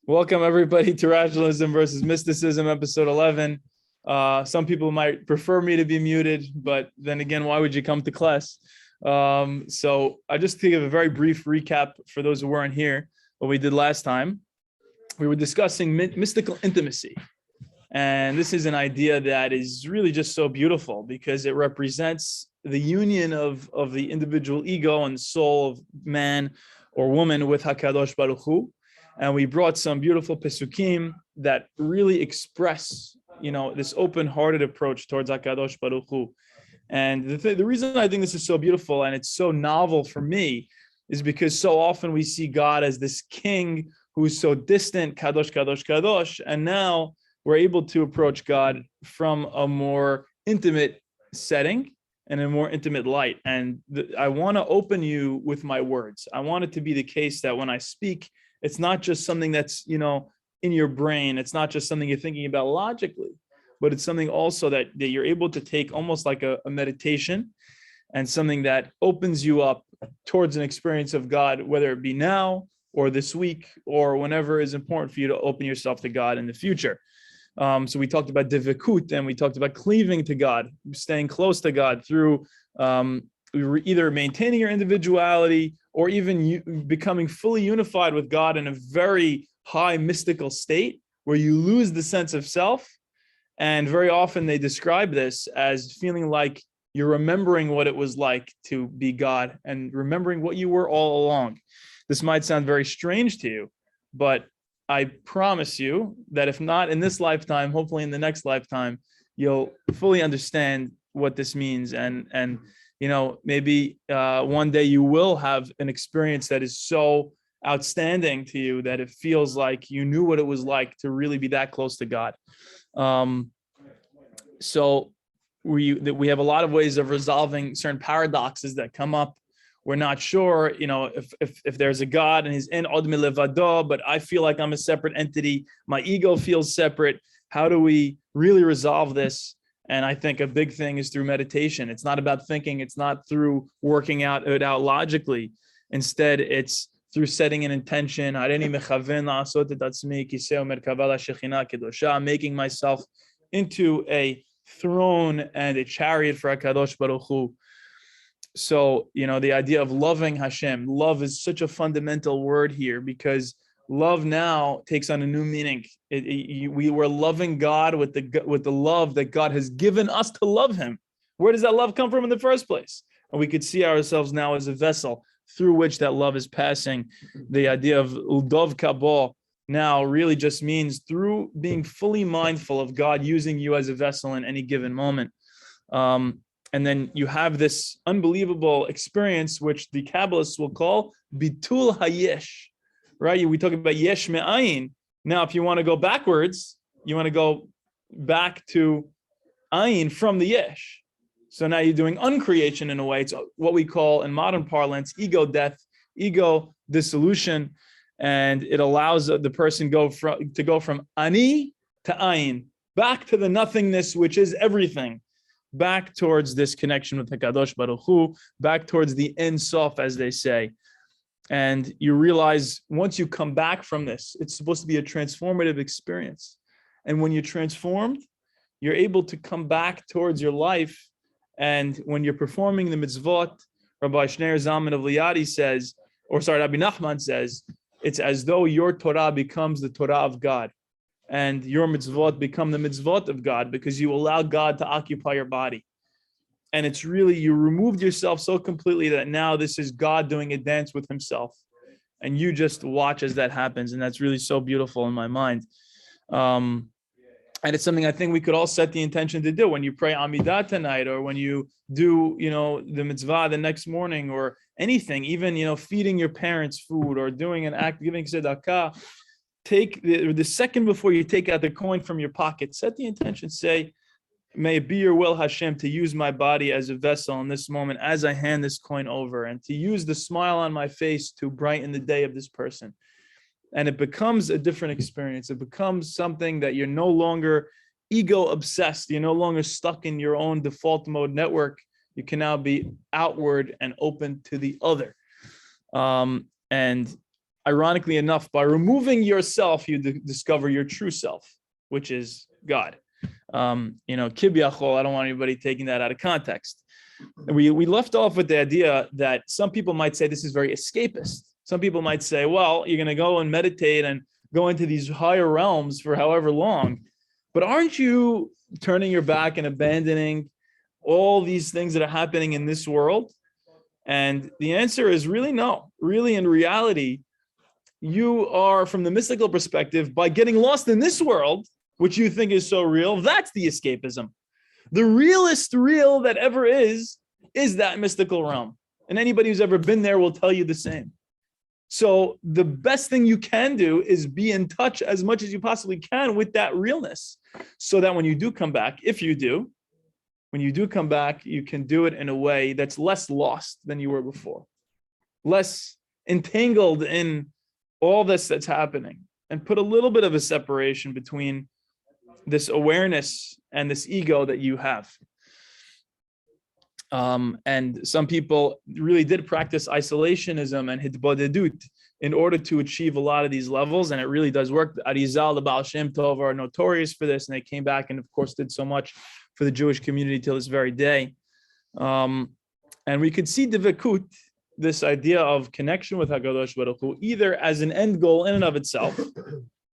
Welcome everybody to Rationalism versus Mysticism, episode 11. Some people might prefer me to be muted, but then again, why would you come to class? So I just to give a very brief recap for those who weren't here, what we did last time. We were discussing mystical intimacy. And this is an idea that is really just so beautiful because it represents the union of the individual ego and soul of man or woman with HaKadosh Baruch Hu. And we brought some beautiful pesukim that really express, this open-hearted approach towards HaKadosh Baruch Hu. And the reason I think this is so beautiful and it's so novel for me is because so often we see God as this king who's so distant, Kadosh, Kadosh, Kadosh, and now we're able to approach God from a more intimate setting and a more intimate light. And I want to open you with my words. I want it to be the case that when I speak, it's not just something that's, in your brain. It's not just something you're thinking about logically, but it's something also that you're able to take almost like a meditation and something that opens you up towards an experience of God, whether it be now or this week or whenever is important for you to open yourself to God in the future. So we talked about divikut and we talked about cleaving to God, staying close to God through either maintaining your individuality or even becoming fully unified with God in a very high mystical state where you lose the sense of self. And very often they describe this as feeling like you're remembering what it was like to be God and remembering what you were all along. This might sound very strange to you, but I promise you that if not in this lifetime, hopefully in the next lifetime, you'll fully understand what this means. And maybe one day you will have an experience that is so outstanding to you that it feels like you knew what it was like to really be that close to God. So we have a lot of ways of resolving certain paradoxes that come up. We're not sure, if there's a God and he's in od milevado, but I feel like I'm a separate entity. My ego feels separate. How do we really resolve this? And I think a big thing is through meditation. It's not about thinking. It's not through working it out logically. Instead, it's through setting an intention, making myself into a throne and a chariot for HaKadosh Baruch Hu. So, the idea of loving Hashem, love is such a fundamental word here because love now takes on a new meaning. We were loving God with the love that God has given us to love him. Where does that love come from in the first place? And we could see ourselves now as a vessel through which that love is passing. The idea of Udov Kabo now really just means through being fully mindful of God using you as a vessel in any given moment. And then you have this unbelievable experience, which the Kabbalists will call bitul hayesh, right? We talk about yesh me'ayin. Now, if you want to go backwards, you want to go back to ayin from the yesh. So now you're doing uncreation in a way. It's what we call in modern parlance, ego death, ego dissolution. And it allows the person to go from ani to ayin, back to the nothingness, which is everything. Back towards this connection with HaKadosh Baruch Hu, back towards the Ein Sof, as they say. And you realize once you come back from this, it's supposed to be a transformative experience. And when you're transformed, you're able to come back towards your life. And when you're performing the mitzvot, Rabbi Shneur Zalman of Liadi says, Rabbi Nachman says, it's as though your Torah becomes the Torah of God. And your mitzvot become the mitzvot of God because you allow God to occupy your body. And it's really, you removed yourself so completely that now this is God doing a dance with himself. And you just watch as that happens. And that's really so beautiful in my mind. And it's something I think we could all set the intention to do when you pray Amidah tonight, or when you do, the mitzvah the next morning, or anything, even, feeding your parents food or doing an act, giving tzedakah. Take the second before you take out the coin from your pocket, set the intention, say, may it be your will, Hashem, to use my body as a vessel in this moment as I hand this coin over, and to use the smile on my face to brighten the day of this person. And it becomes a different experience. It becomes something that you're no longer ego obsessed. You're no longer stuck in your own default mode network. You can now be outward and open to the other. And ironically enough, by removing yourself, you discover your true self, which is God. Kibyachol, I don't want anybody taking that out of context. We left off with the idea that some people might say this is very escapist. Some people might say, well, you're going to go and meditate and go into these higher realms for however long, but aren't you turning your back and abandoning all these things that are happening in this world? And the answer is really no. Really, in reality, you are, from the mystical perspective, by getting lost in this world, which you think is so real, that's the escapism. The realest real that ever is that mystical realm. And anybody who's ever been there will tell you the same. So the best thing you can do is be in touch as much as you possibly can with that realness, so that when you do come back, when you do come back, you can do it in a way that's less lost than you were before, less entangled in all this that's happening, and put a little bit of a separation between this awareness and this ego that you have. And some people really did practice isolationism and hitbodedut in order to achieve a lot of these levels, and it really does work. The Arizal, the Baal Shem Tov are notorious for this, and they came back and, of course, did so much for the Jewish community till this very day. And we could see Dvekut, this idea of connection with HaKadosh Baruch Hu, either as an end goal in and of itself,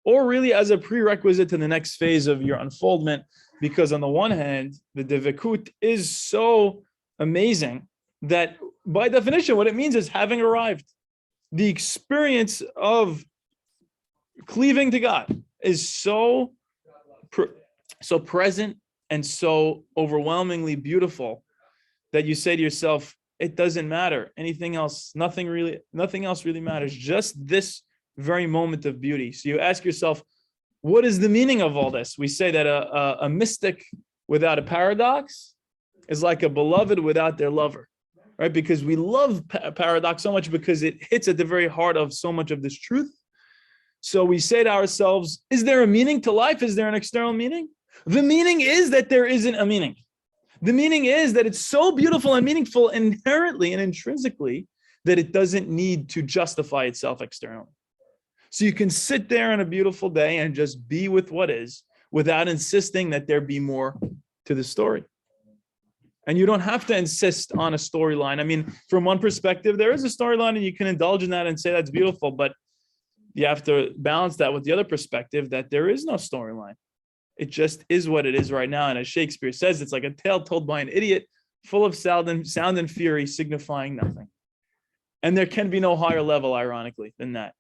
or really as a prerequisite to the next phase of your unfoldment. Because on the one hand, the Dvekut is so amazing that by definition, what it means is having arrived. The experience of cleaving to God is so present and so overwhelmingly beautiful that you say to yourself, it doesn't matter. Anything else, nothing else really matters. Just this very moment of beauty. So you ask yourself, what is the meaning of all this? We say that a mystic without a paradox is like a beloved without their lover, right? Because we love paradox so much because it hits at the very heart of so much of this truth. So we say to ourselves, is there a meaning to life? Is there an external meaning? The meaning is that there isn't a meaning. The meaning is that it's so beautiful and meaningful inherently and intrinsically that it doesn't need to justify itself externally. So you can sit there on a beautiful day and just be with what is without insisting that there be more to the story. And you don't have to insist on a storyline. I mean, from one perspective, there is a storyline and you can indulge in that and say that's beautiful, but you have to balance that with the other perspective that there is no storyline. It just is what it is right now. And as Shakespeare says, it's like a tale told by an idiot, full of sound and fury, signifying nothing. And there can be no higher level, ironically, than that,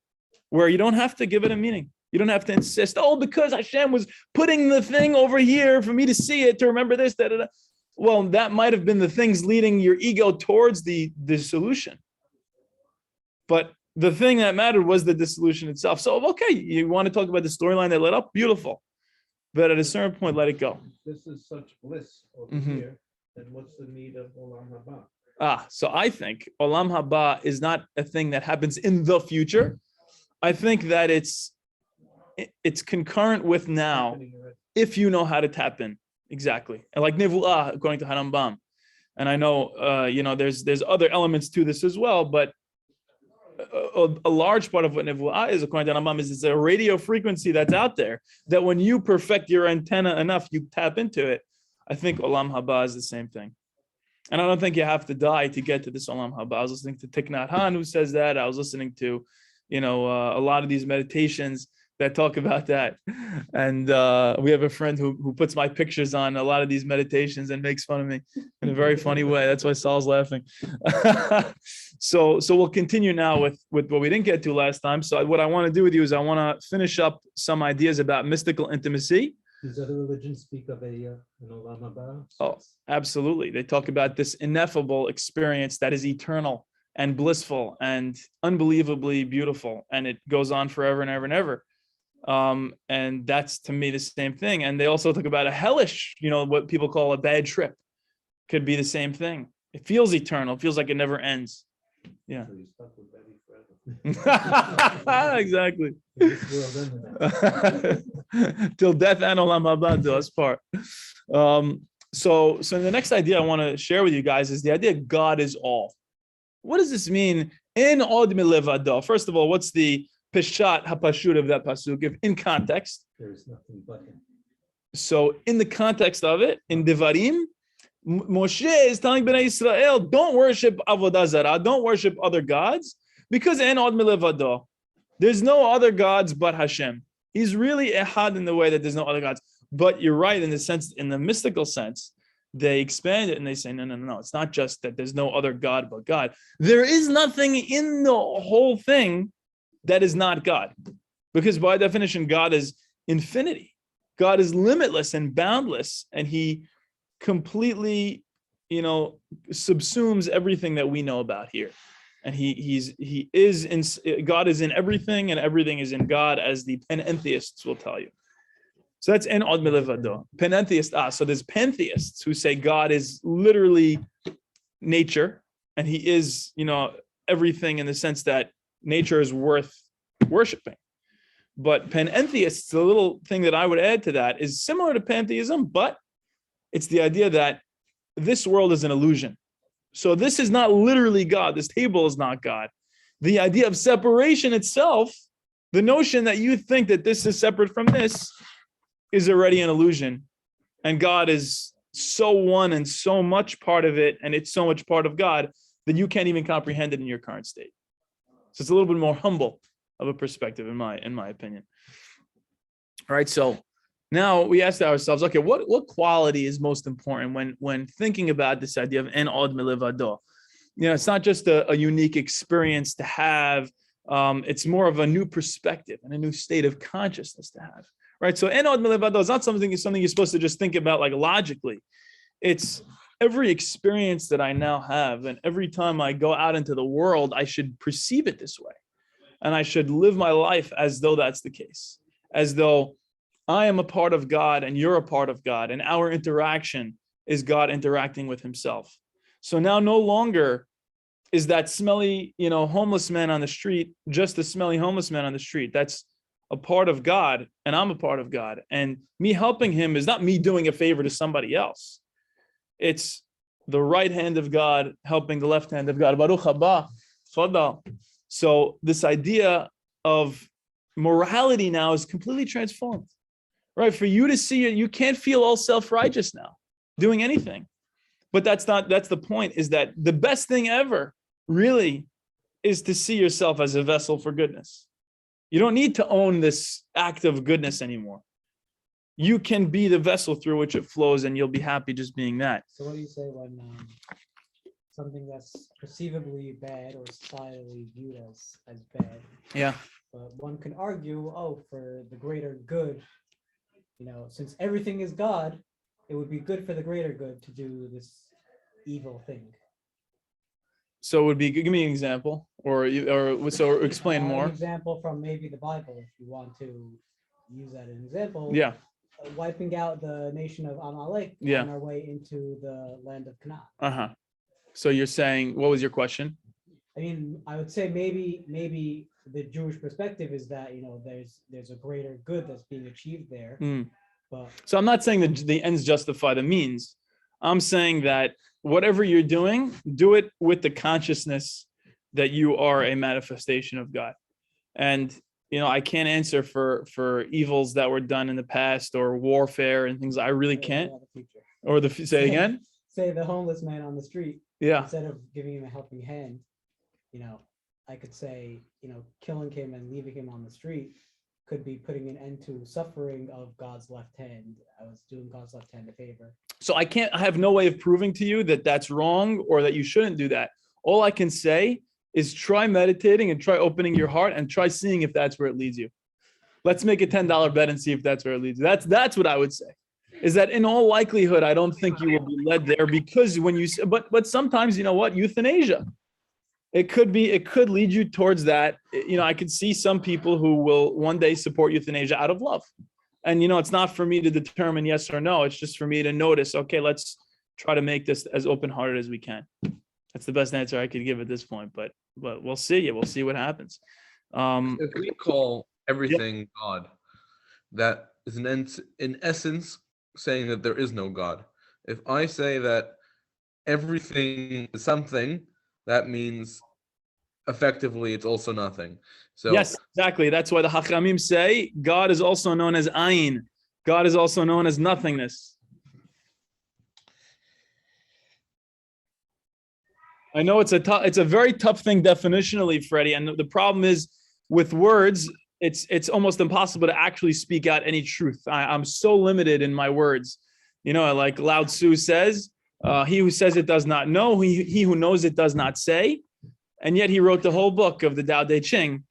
where you don't have to give it a meaning. You don't have to insist, because Hashem was putting the thing over here for me to see it, to remember this, da, da, da. Well, that might have been the things leading your ego towards the solution. But the thing that mattered was the dissolution itself. So, okay, you want to talk about the storyline that led up? Beautiful. But at a certain point, let it go. This is such bliss over here, then what's the need of Olam Haba? So I think Olam Haba is not a thing that happens in the future. I think that it's concurrent with now, if you know how to tap in. Exactly. And like Nevuah, according to Harambam. And I know, there's other elements to this as well, but a large part of what Nevuah is, according to Harambam, is it's a radio frequency that's out there that when you perfect your antenna enough, you tap into it. I think Olam Haba is the same thing. And I don't think you have to die to get to this Olam Haba. I was listening to Thich Nhat Hanh, who says that. I was listening to, a lot of these meditations that talk about that. And we have a friend who puts my pictures on a lot of these meditations and makes fun of me in a very funny way. That's why Saul's laughing. So we'll continue now with what we didn't get to last time. So what I want to do with you is I want to finish up some ideas about mystical intimacy. Does other religions speak of an Olam Haba? Oh, absolutely. They talk about this ineffable experience that is eternal and blissful and unbelievably beautiful. And it goes on forever and ever and ever. And that's, to me, the same thing. And they also talk about a hellish, what people call a bad trip. Could be the same thing. It feels eternal. It feels like it never ends. Yeah. So you're stuck with Betty forever. Exactly. Till death and Olam Haba do us part. So the next idea I want to share with you guys is the idea God is all. What does this mean In od milevado. First of all, what's the peshat hapashut of that pasuk? If in context. There is nothing but him. So in the context of it, in Devarim, Moshe is telling Bnei Israel, don't worship avodah zarah, don't worship other gods, because en od milevado. There's no other gods but Hashem. He's really ehad in the way that there's no other gods. But you're right in the sense, in the mystical sense, they expand it and they say, no. It's not just that there's no other God but God. There is nothing in the whole thing that is not God. Because by definition, God is infinity. God is limitless and boundless, and he completely, subsumes everything that we know about here. And God is in everything, and everything is in God, as the panentheists will tell you. So that's en od milevado. Panentheist. So there's pantheists who say God is literally nature, and he is, everything in the sense that nature is worth worshiping. But panentheists, the little thing that I would add to that is similar to pantheism, but it's the idea that this world is an illusion. So this is not literally God. This table is not God. The idea of separation itself, the notion that you think that this is separate from this, is already an illusion. And God is so one and so much part of it, and it's so much part of God that you can't even comprehend it in your current state. So it's a little bit more humble of a perspective, in my opinion. All right, so now we asked ourselves, okay, what quality is most important when thinking about this idea of en od milevado? It's not just a unique experience to have. It's more of a new perspective and a new state of consciousness to have. Right, so en od milevado is not something you're supposed to just think about like logically. It's every experience that I now have, and every time I go out into the world, I should perceive it this way. And I should live my life as though that's the case, as though I am a part of God and you're a part of God, and our interaction is God interacting with himself. So now no longer is that smelly, homeless man on the street just a smelly homeless man on the street. That's a part of God, and I'm a part of God. And me helping him is not me doing a favor to somebody else. It's the right hand of God helping the left hand of God. Baruch haba, Tfadal. So this idea of morality now is completely transformed, right? For you to see it, you can't feel all self-righteous now, doing anything. But that's the point, is that the best thing ever really is to see yourself as a vessel for goodness. You don't need to own this act of goodness anymore. You can be the vessel through which it flows, and you'll be happy just being that. So what do you say when something that's perceivably bad or societally viewed as bad? Yeah. But one can argue, for the greater good, since everything is God, it would be good for the greater good to do this evil thing. So it would be, give me an example, or explain more. An example from maybe the Bible, if you want to use that as an example. Yeah. Wiping out the nation of Amalek on our way into the land of Canaan. So you're saying, what was your question? I mean, I would say maybe the Jewish perspective is that there's a greater good that's being achieved there. But so I'm not saying that the ends justify the means. I'm saying that whatever you're doing, do it with the consciousness that you are a manifestation of God. And I can't answer for evils that were done in the past or warfare and things. I really can't. Or say it again. Say the homeless man on the street. Yeah. Instead of giving him a helping hand, I could say, killing him and leaving him on the street could be putting an end to suffering of God's left hand. I was doing God's left hand a favor. So I have no way of proving to you that that's wrong or that you shouldn't do that. All I can say is try meditating and try opening your heart and try seeing if that's where it leads you. Let's make a $10 bet and see if that's where it leads you. That's what I would say. Is that in all likelihood, I don't think you will be led there, because when you, but sometimes, euthanasia, it could lead you towards that. I could see some people who will one day support euthanasia out of love. And, it's not for me to determine yes or no. It's just for me to notice, okay, let's try to make this as open-hearted as we can. That's the best answer I could give at this point, but we'll see. We'll see what happens. If we call everything God, that is in essence saying that there is no God. If I say that everything is something, that means effectively it's also nothing. So Yes, exactly. That's why the Hachamim say God is also known as Ayin. God is also known as nothingness. I know it's a very tough thing definitionally, Freddie. And the problem is with words, it's almost impossible to actually speak out any truth. I'm so limited in my words. You know, like Lao Tzu says, he who says it does not know, he who knows it does not say. And yet he wrote the whole book of the Tao Te Ching.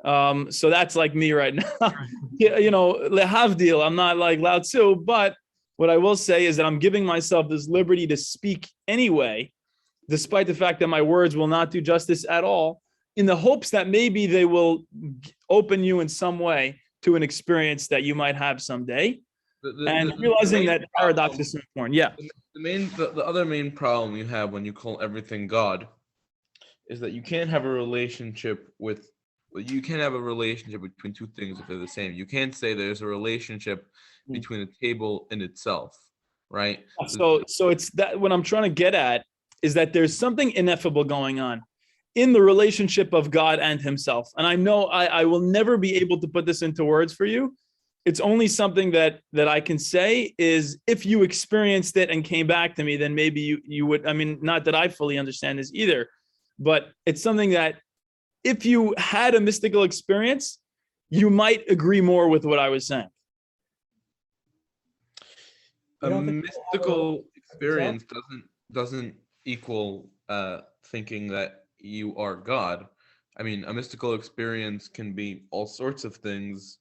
So that's like me right now. You know, lehavdil, I'm not like Lao Tzu, but what I will say is that I'm giving myself this liberty to speak anyway, despite the fact that my words will not do justice at all, in the hopes that maybe they will open you in some way to an experience that you might have someday. And realizing that paradox is so important. Yeah. The other main problem you have when you call everything God is that you can't have a relationship between two things if they're the same. You can't say there's a relationship between a table and itself, right? So it's that what I'm trying to get at is that there's something ineffable going on in the relationship of God and himself. And I know I will never be able to put this into words for you. It's only something that I can say is if you experienced it and came back to me, then maybe you would, I mean, not that I fully understand this either, but it's something that if you had a mystical experience, you might agree more with what I was saying. A mystical experience doesn't equal thinking that you are God. I mean, a mystical experience can be all sorts of things,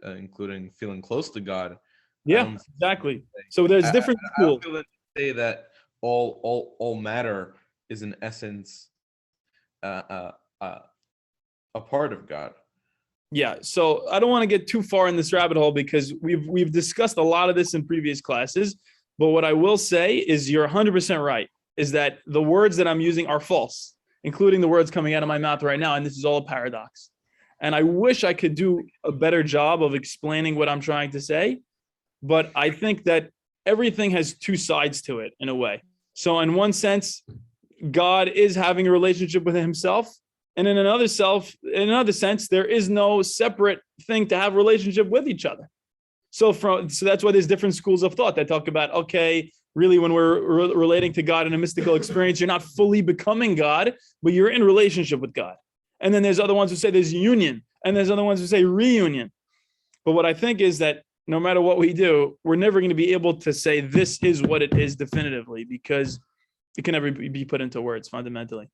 including feeling close to God. Yeah, exactly. So there's different schools. I don't feel that say that all matter is in essence a part of God. Yeah, so I don't want to get too far in this rabbit hole because we've discussed a lot of this in previous classes. But what I will say is you're 100% right, is that the words that I'm using are false, including the words coming out of my mouth right now. And this is all a paradox. And I wish I could do a better job of explaining what I'm trying to say. But I think that everything has two sides to it in a way. So in one sense, God is having a relationship with himself. And in another sense, there is no separate thing to have a relationship with each other. So that's why there's different schools of thought that talk about, okay, really when we're relating to God in a mystical experience, you're not fully becoming God, but you're in relationship with God. And then there's other ones who say there's union, and there's other ones who say reunion. But what I think is that no matter what we do, we're never going to be able to say this is what it is definitively, because it can never be put into words fundamentally.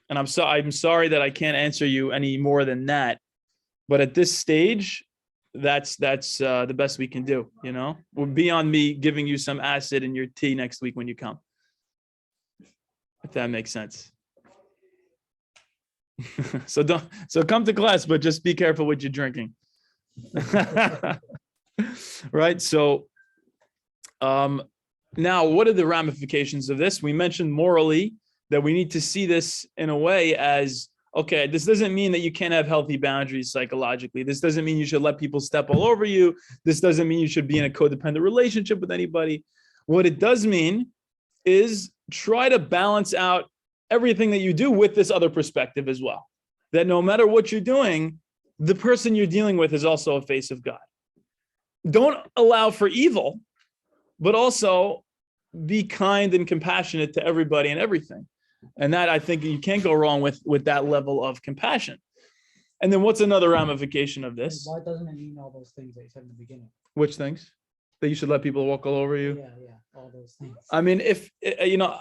And I'm sorry that I can't answer you any more than that. But at this stage, that's the best we can do. You know, it would be on me giving you some acid in your tea next week when you come, if that makes sense. So come to class, but just be careful what you're drinking. Right. So now, what are the ramifications of this? We mentioned morally that we need to see this in a way as, okay, this doesn't mean that you can't have healthy boundaries psychologically. This doesn't mean you should let people step all over you. This doesn't mean you should be in a codependent relationship with anybody. What it does mean is try to balance out everything that you do with this other perspective as well. That no matter what you're doing, the person you're dealing with is also a face of God. Don't allow for evil, but also be kind and compassionate to everybody and everything. And that, I think, you can't go wrong with that level of compassion. And then what's another ramification of this? Why doesn't it mean all those things that you said in the beginning? Which things? That you should let people walk all over you? Yeah, all those things. I mean, if, you know,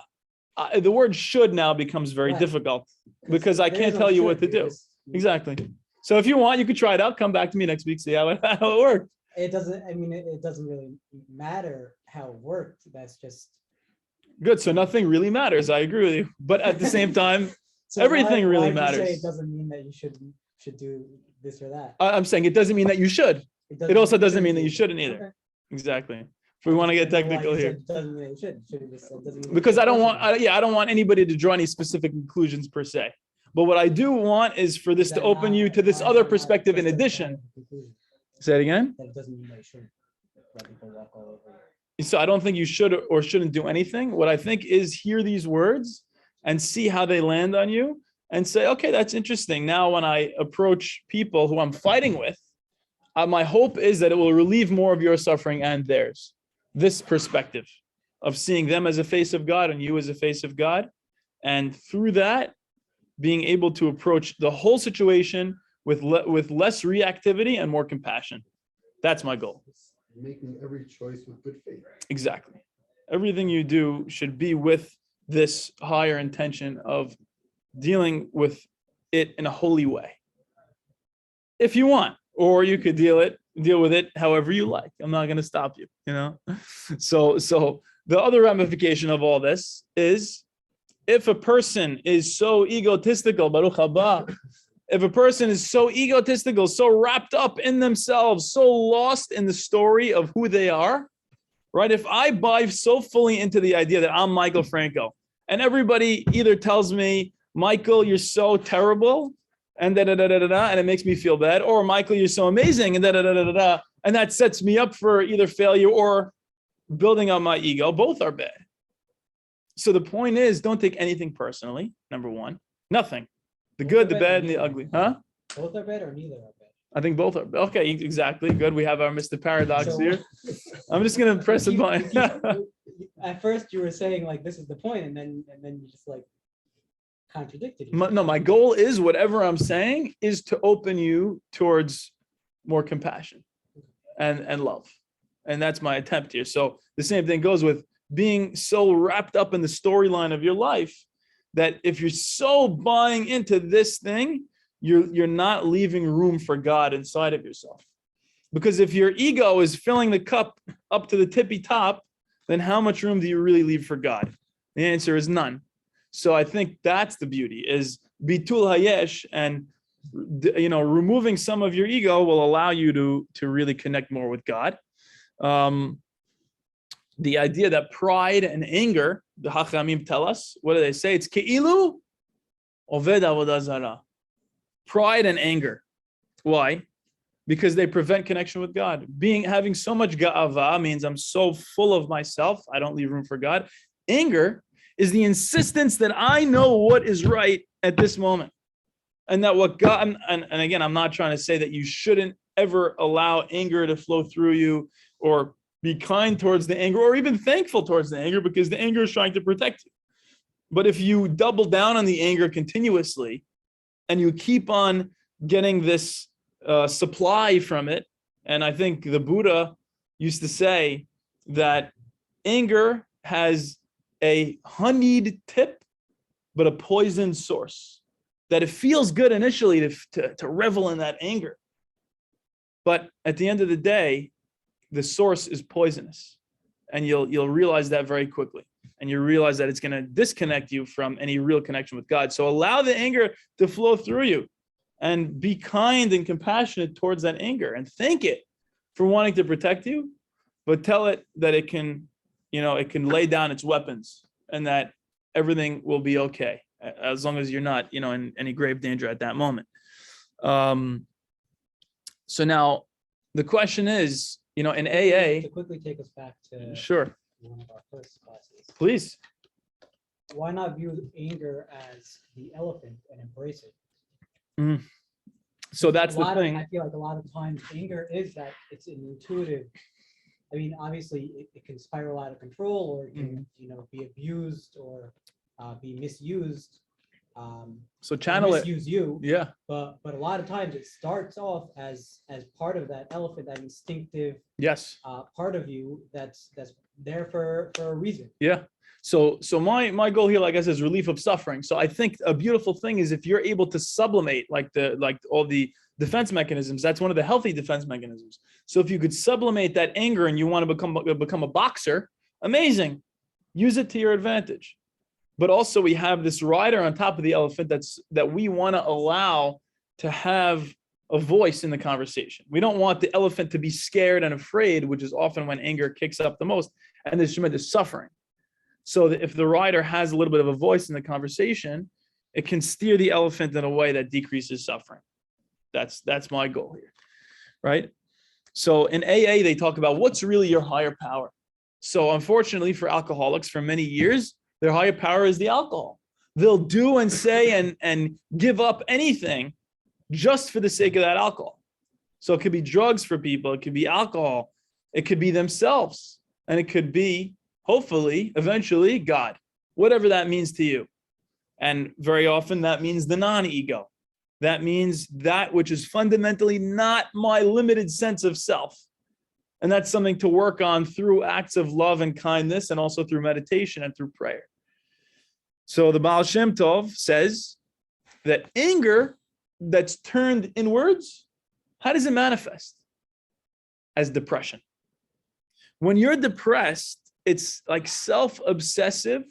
the word should now becomes very difficult because I can't tell you what to do. Exactly. So if you want, you could try it out. Come back to me next week, see how it worked. It doesn't, I mean, it doesn't really matter how it worked. That's just good. So nothing really matters. I agree with you. But at the same time, so everything really matters. Say it doesn't mean that you should do this or that. I'm saying it doesn't mean that you should. It also doesn't mean that you shouldn't either. Okay. Exactly. If we want to get technical here. Because I don't want anybody to draw any specific conclusions per se. But what I do want is for this to open you to this other perspective in addition. Say it again. That doesn't mean that you should let people walk all over you. So I don't think you should or shouldn't do anything. What I think is hear these words and see how they land on you and say, okay, that's interesting. Now, when I approach people who I'm fighting with, my hope is that it will relieve more of your suffering and theirs. This perspective of seeing them as a face of God and you as a face of God. And through that, being able to approach the whole situation with less reactivity and more compassion. That's my goal. Making every choice with good faith. Exactly. Everything you do should be with this higher intention of dealing with it in a holy way. If you want, or you could deal with it however you like. I'm not going to stop you, So the other ramification of all this is, if a person is so egotistical, Baruch haba, if a person is so egotistical, so wrapped up in themselves, so lost in the story of who they are, right? If I buy so fully into the idea that I'm Michael Franco, and everybody either tells me, Michael, you're so terrible, and and it makes me feel bad, or Michael, you're so amazing, and and that sets me up for either failure or building up my ego. Both are bad. So the point is, don't take anything personally, number one. Nothing. The good, the bad, and the ugly. Huh? Both are bad or neither are bad? I think both are. Okay, exactly. Good. We have our Mr. Paradox here. I'm just going to press a button. At first, you were saying, like, this is the point, and then you just, like, contradicted yourself. No, my goal is, whatever I'm saying is to open you towards more compassion and love. And that's my attempt here. So the same thing goes with being so wrapped up in the storyline of your life that if you're so buying into this thing, you're not leaving room for God inside of yourself. Because if your ego is filling the cup up to the tippy top, then how much room do you really leave for God? The answer is none. So I think that's the beauty, is bitul hayesh, and removing some of your ego will allow you to really connect more with God. The idea that pride and anger, the Hachamim tell us, what do they say? It's ke'ilu oved avodah zarah. Pride and anger. Why? Because they prevent connection with God. Having so much ga'ava means I'm so full of myself, I don't leave room for God. Anger is the insistence that I know what is right at this moment. And that what God, and again, I'm not trying to say that you shouldn't ever allow anger to flow through you, or be kind towards the anger, or even thankful towards the anger, because the anger is trying to protect you. But if you double down on the anger continuously, and you keep on getting this supply from it, and I think the Buddha used to say that anger has a honeyed tip, but a poisoned source. That it feels good initially to revel in that anger. But at the end of the day, the source is poisonous. And you'll realize that very quickly. And you realize that it's going to disconnect you from any real connection with God. So allow the anger to flow through you, and be kind and compassionate towards that anger, and thank it for wanting to protect you, but tell it that it can lay down its weapons, and that everything will be okay, as long as you're not, in any grave danger at that moment. So now the question is, in AA, to quickly take us back to sure, one of our first classes. Please. Why not view anger as the elephant and embrace it? So that's the thing. I feel like a lot of times anger is that it's an intuitive. I mean, obviously it can spiral out of control, or it can, be abused, or be misused. So channel it. Misuse you. Yeah. But a lot of times it starts off as part of that elephant, that instinctive Yes. part of you that's there for a reason. Yeah. So my goal here, like I said, is relief of suffering. So I think a beautiful thing is if you're able to sublimate like all the defense mechanisms, that's one of the healthy defense mechanisms. So if you could sublimate that anger and you want to become a boxer, amazing. Use it to your advantage. But also we have this rider on top of the elephant that we want to allow to have a voice in the conversation. We don't want the elephant to be scared and afraid, which is often when anger kicks up the most, and there's tremendous suffering. So that if the rider has a little bit of a voice in the conversation, it can steer the elephant in a way that decreases suffering. That's my goal here, right? So in AA, they talk about what's really your higher power. So unfortunately for alcoholics, for many years, their higher power is the alcohol. They'll do and say and give up anything just for the sake of that alcohol. So it could be drugs for people, it could be alcohol, it could be themselves, and it could be, hopefully, eventually, God, whatever that means to you. And very often that means the non-ego. That means that which is fundamentally not my limited sense of self. And that's something to work on through acts of love and kindness, and also through meditation and through prayer. So the Baal Shem Tov says that anger that's turned inwards, how does it manifest? As depression. When you're depressed, it's like self-obsessive.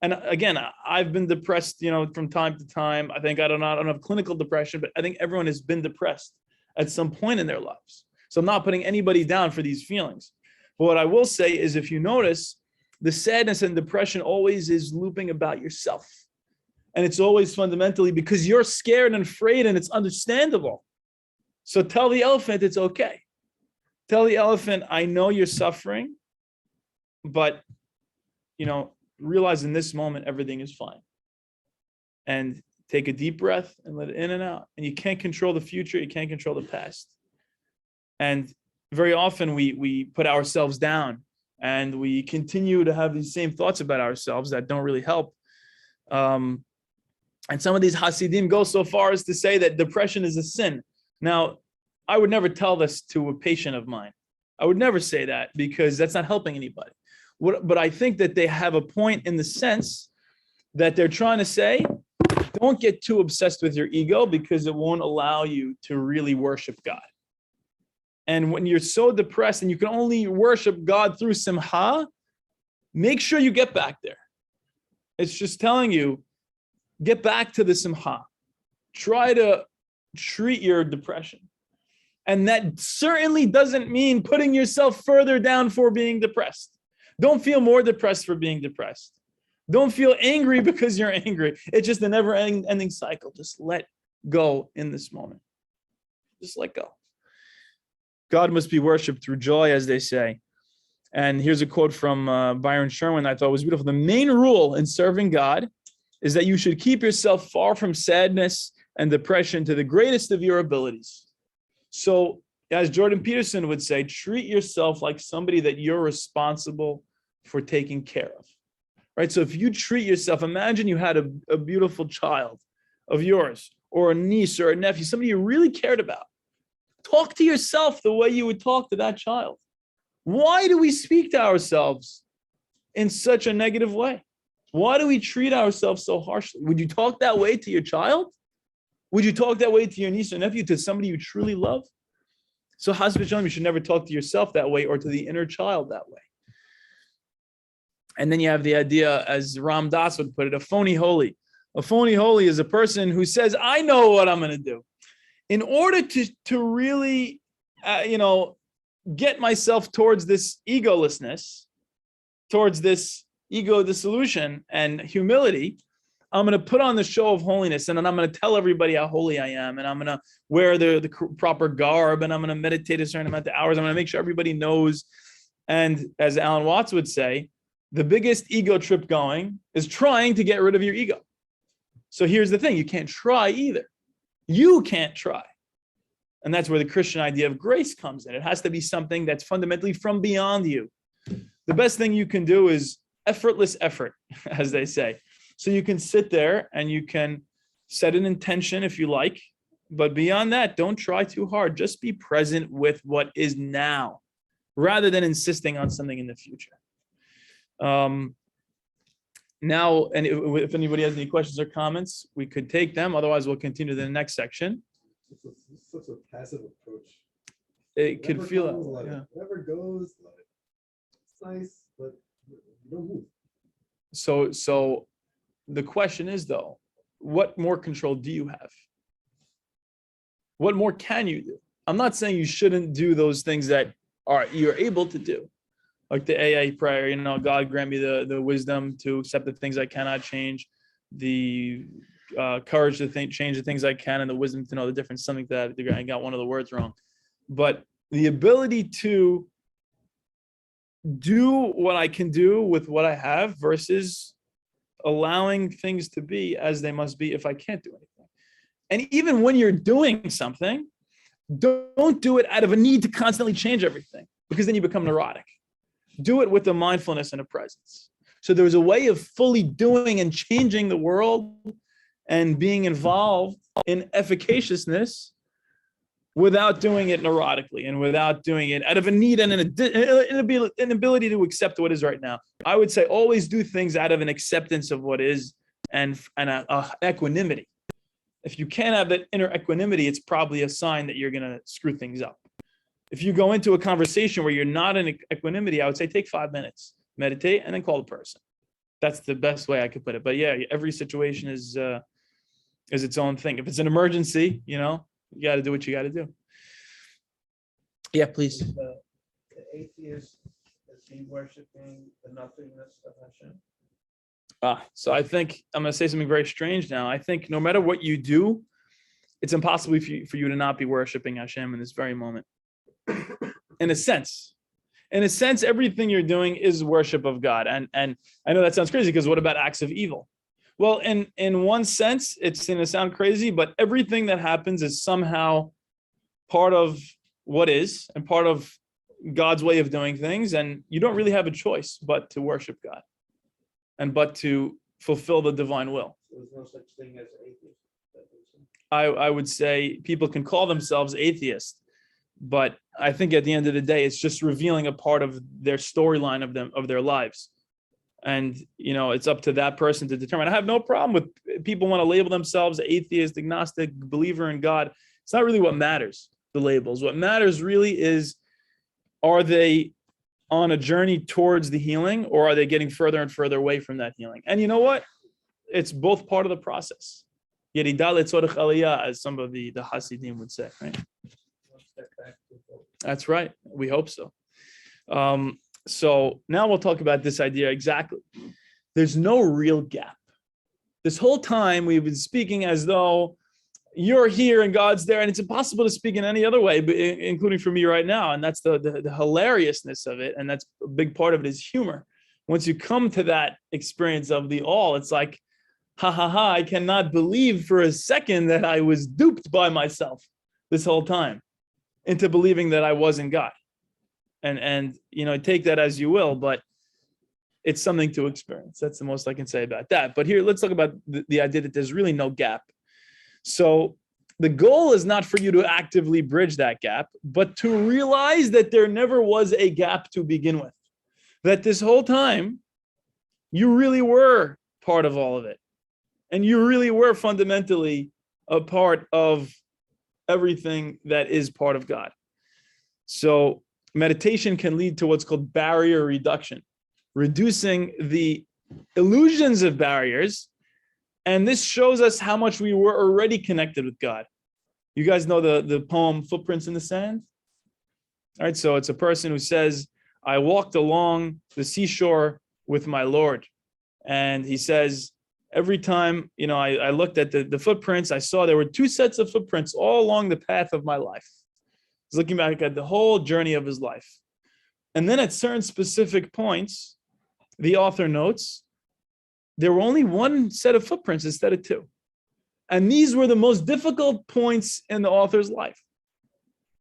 And again, I've been depressed, from time to time. I don't have clinical depression, but I think everyone has been depressed at some point in their lives. So I'm not putting anybody down for these feelings. But what I will say is, if you notice, the sadness and depression always is looping about yourself. And it's always fundamentally because you're scared and afraid, and it's understandable. So tell the elephant it's okay. Tell the elephant, I know you're suffering, but, realize in this moment, everything is fine. And take a deep breath and let it in and out. And you can't control the future. You can't control the past. And very often we put ourselves down, and we continue to have these same thoughts about ourselves that don't really help. And some of these Hasidim go so far as to say that depression is a sin. Now, I would never tell this to a patient of mine. I would never say that, because that's not helping anybody. But I think that they have a point in the sense that they're trying to say, don't get too obsessed with your ego, because it won't allow you to really worship God. And when you're so depressed and you can only worship God through simha, make sure you get back there. It's just telling you, get back to the simha. Try to treat your depression. And that certainly doesn't mean putting yourself further down for being depressed. Don't feel more depressed for being depressed. Don't feel angry because you're angry. It's just a never-ending cycle. Just let go in this moment. Just let go. God must be worshipped through joy, as they say. And here's a quote from Byron Sherwin I thought was beautiful. The main rule in serving God is that you should keep yourself far from sadness and depression to the greatest of your abilities. So, as Jordan Peterson would say, treat yourself like somebody that you're responsible for taking care of. Right? So if you treat yourself, imagine you had a beautiful child of yours, or a niece or a nephew, somebody you really cared about. Talk to yourself the way you would talk to that child. Why do we speak to ourselves in such a negative way? Why do we treat ourselves so harshly? Would you talk that way to your child? Would you talk that way to your niece or nephew, to somebody you truly love? So Chas v'shalom, you should never talk to yourself that way, or to the inner child that way. And then you have the idea, as Ram Dass would put it, a phony holy. A phony holy is a person who says, I know what I'm going to do. In order to really, get myself towards this egolessness, towards this ego dissolution and humility, I'm going to put on the show of holiness, and then I'm going to tell everybody how holy I am, and I'm going to wear the proper garb, and I'm going to meditate a certain amount of hours. I'm going to make sure everybody knows. And as Alan Watts would say, the biggest ego trip going is trying to get rid of your ego. So here's the thing. You can't try either. You can't try. And that's where the Christian idea of grace comes in. It has to be something that's fundamentally from beyond you. The best thing you can do is effortless effort, as they say. So you can sit there and you can set an intention if you like, but beyond that, don't try too hard. Just be present with what is now, rather than insisting on something in the future. Now, and if anybody has any questions or comments, we could take them. Otherwise, we'll continue to the next section. It's such a passive approach. It could feel comes, that. Yeah. Whatever goes, it's nice, but you don't move. So the question is, though, what more control do you have? What more can you do? I'm not saying you shouldn't do those things that you're able to do, like the AA prayer. God grant me the wisdom to accept the things I cannot change, the courage to change the things I can, and the wisdom to know the difference. Something that I got one of the words wrong, but the ability to do what I can do with what I have versus allowing things to be as they must be if I can't do anything. And even when you're doing something, don't do it out of a need to constantly change everything, because then you become neurotic. Do it with a mindfulness and a presence. So there's a way of fully doing and changing the world and being involved in efficaciousness without doing it neurotically and without doing it out of a need and an inability to accept what is right now. I would say always do things out of an acceptance of what is and a equanimity. If you can't have that inner equanimity, it's probably a sign that you're going to screw things up. If you go into a conversation where you're not in equanimity, I would say take 5 minutes, meditate, and then call the person. That's the best way I could put it. But yeah, every situation is its own thing. If it's an emergency, you got to do what you got to do. Yeah, please. The atheist, is he worshiping the nothingness of Hashem? So I think I'm going to say something very strange now. I think no matter what you do, it's impossible for you to not be worshiping Hashem in this very moment. In a sense, everything you're doing is worship of God. And I know that sounds crazy, because what about acts of evil? Well, in one sense, it's going to sound crazy, but everything that happens is somehow part of what is and part of God's way of doing things. And you don't really have a choice but to worship God and but to fulfill the divine will. So there's no such thing as atheist. I would say people can call themselves atheists, but I think at the end of the day, it's just revealing a part of their storyline of their lives. And, it's up to that person to determine. I have no problem with people want to label themselves atheist, agnostic, believer in God. It's not really what matters, the labels. What matters really is, are they on a journey towards the healing, or are they getting further and further away from that healing? And you know what? It's both part of the process. Yeridah letzorech aliyah, as some of the Hasidim would say, right? One step back to go. That's right. We hope so. So now we'll talk about this idea exactly. There's no real gap. This whole time we've been speaking as though you're here and God's there, and it's impossible to speak in any other way, including for me right now. And that's the hilariousness of it. And that's a big part of it is humor. Once you come to that experience of the all, it's like, ha ha ha, I cannot believe for a second that I was duped by myself this whole time into believing that I wasn't God. And take that as you will, but it's something to experience. That's the most I can say about that. But here, let's talk about the idea that there's really no gap. So the goal is not for you to actively bridge that gap, but to realize that there never was a gap to begin with. That this whole time, you really were part of all of it. And you really were fundamentally a part of everything that is part of God. So meditation can lead to what's called barrier reduction, reducing the illusions of barriers. And this shows us how much we were already connected with God. You guys know the poem Footprints in the Sand? All right, so it's a person who says, I walked along the seashore with my Lord. And he says, every time, I looked at the footprints, I saw there were 2 sets of footprints all along the path of my life. He's looking back at the whole journey of his life. And then at certain specific points, the author notes, there were only 1 set of footprints instead of 2. And these were the most difficult points in the author's life.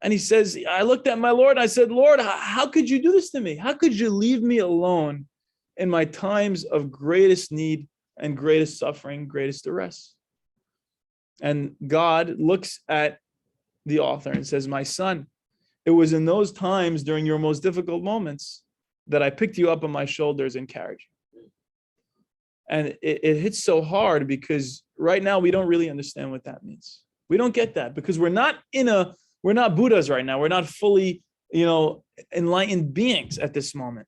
And he says, I looked at my Lord, and I said, Lord, how could you do this to me? How could you leave me alone in my times of greatest need and greatest suffering, greatest duress? And God looks at the author and says, my son, it was in those times during your most difficult moments that I picked you up on my shoulders and carried you. And it hits so hard because right now we don't really understand what that means. We don't get that because we're not Buddhas right now. We're not fully, enlightened beings at this moment.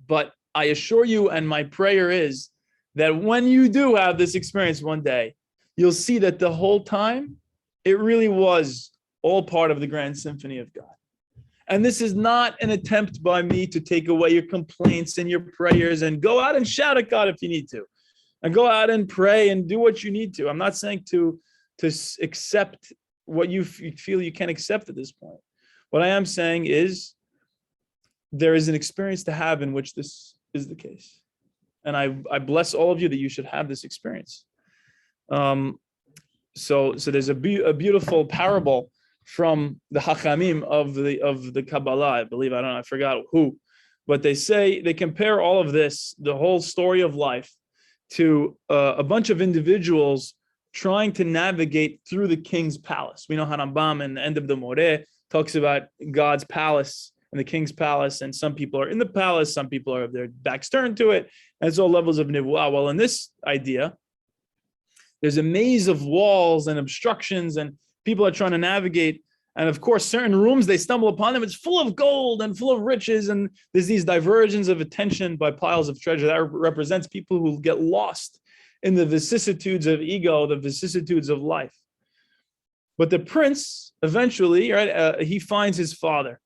But I assure you, and my prayer is that when you do have this experience one day, you'll see that the whole time it really was all part of the grand symphony of God. And this is not an attempt by me to take away your complaints and your prayers and go out and shout at God if you need to, and go out and pray and do what you need to. I'm not saying to accept what you feel you can accept at this point. What I am saying is there is an experience to have in which this is the case. And I bless all of you that you should have this experience. So there's a beautiful parable from the Hachamim of the Kabbalah, I believe. I forgot who, but they compare all of this, the whole story of life, to a bunch of individuals trying to navigate through the king's palace. We know Harambam in the end of the Moreh talks about God's palace and the king's palace, and some people are in the palace, some people are their backs turned to it, and it's all levels of nivuah. Well, in this idea, there's a maze of walls and obstructions, and people are trying to navigate. And of course, certain rooms, they stumble upon them. It's full of gold and full of riches. And there's these diversions of attention by piles of treasure that represents people who get lost in the vicissitudes of ego, the vicissitudes of life. But the prince eventually, right, he finds his father.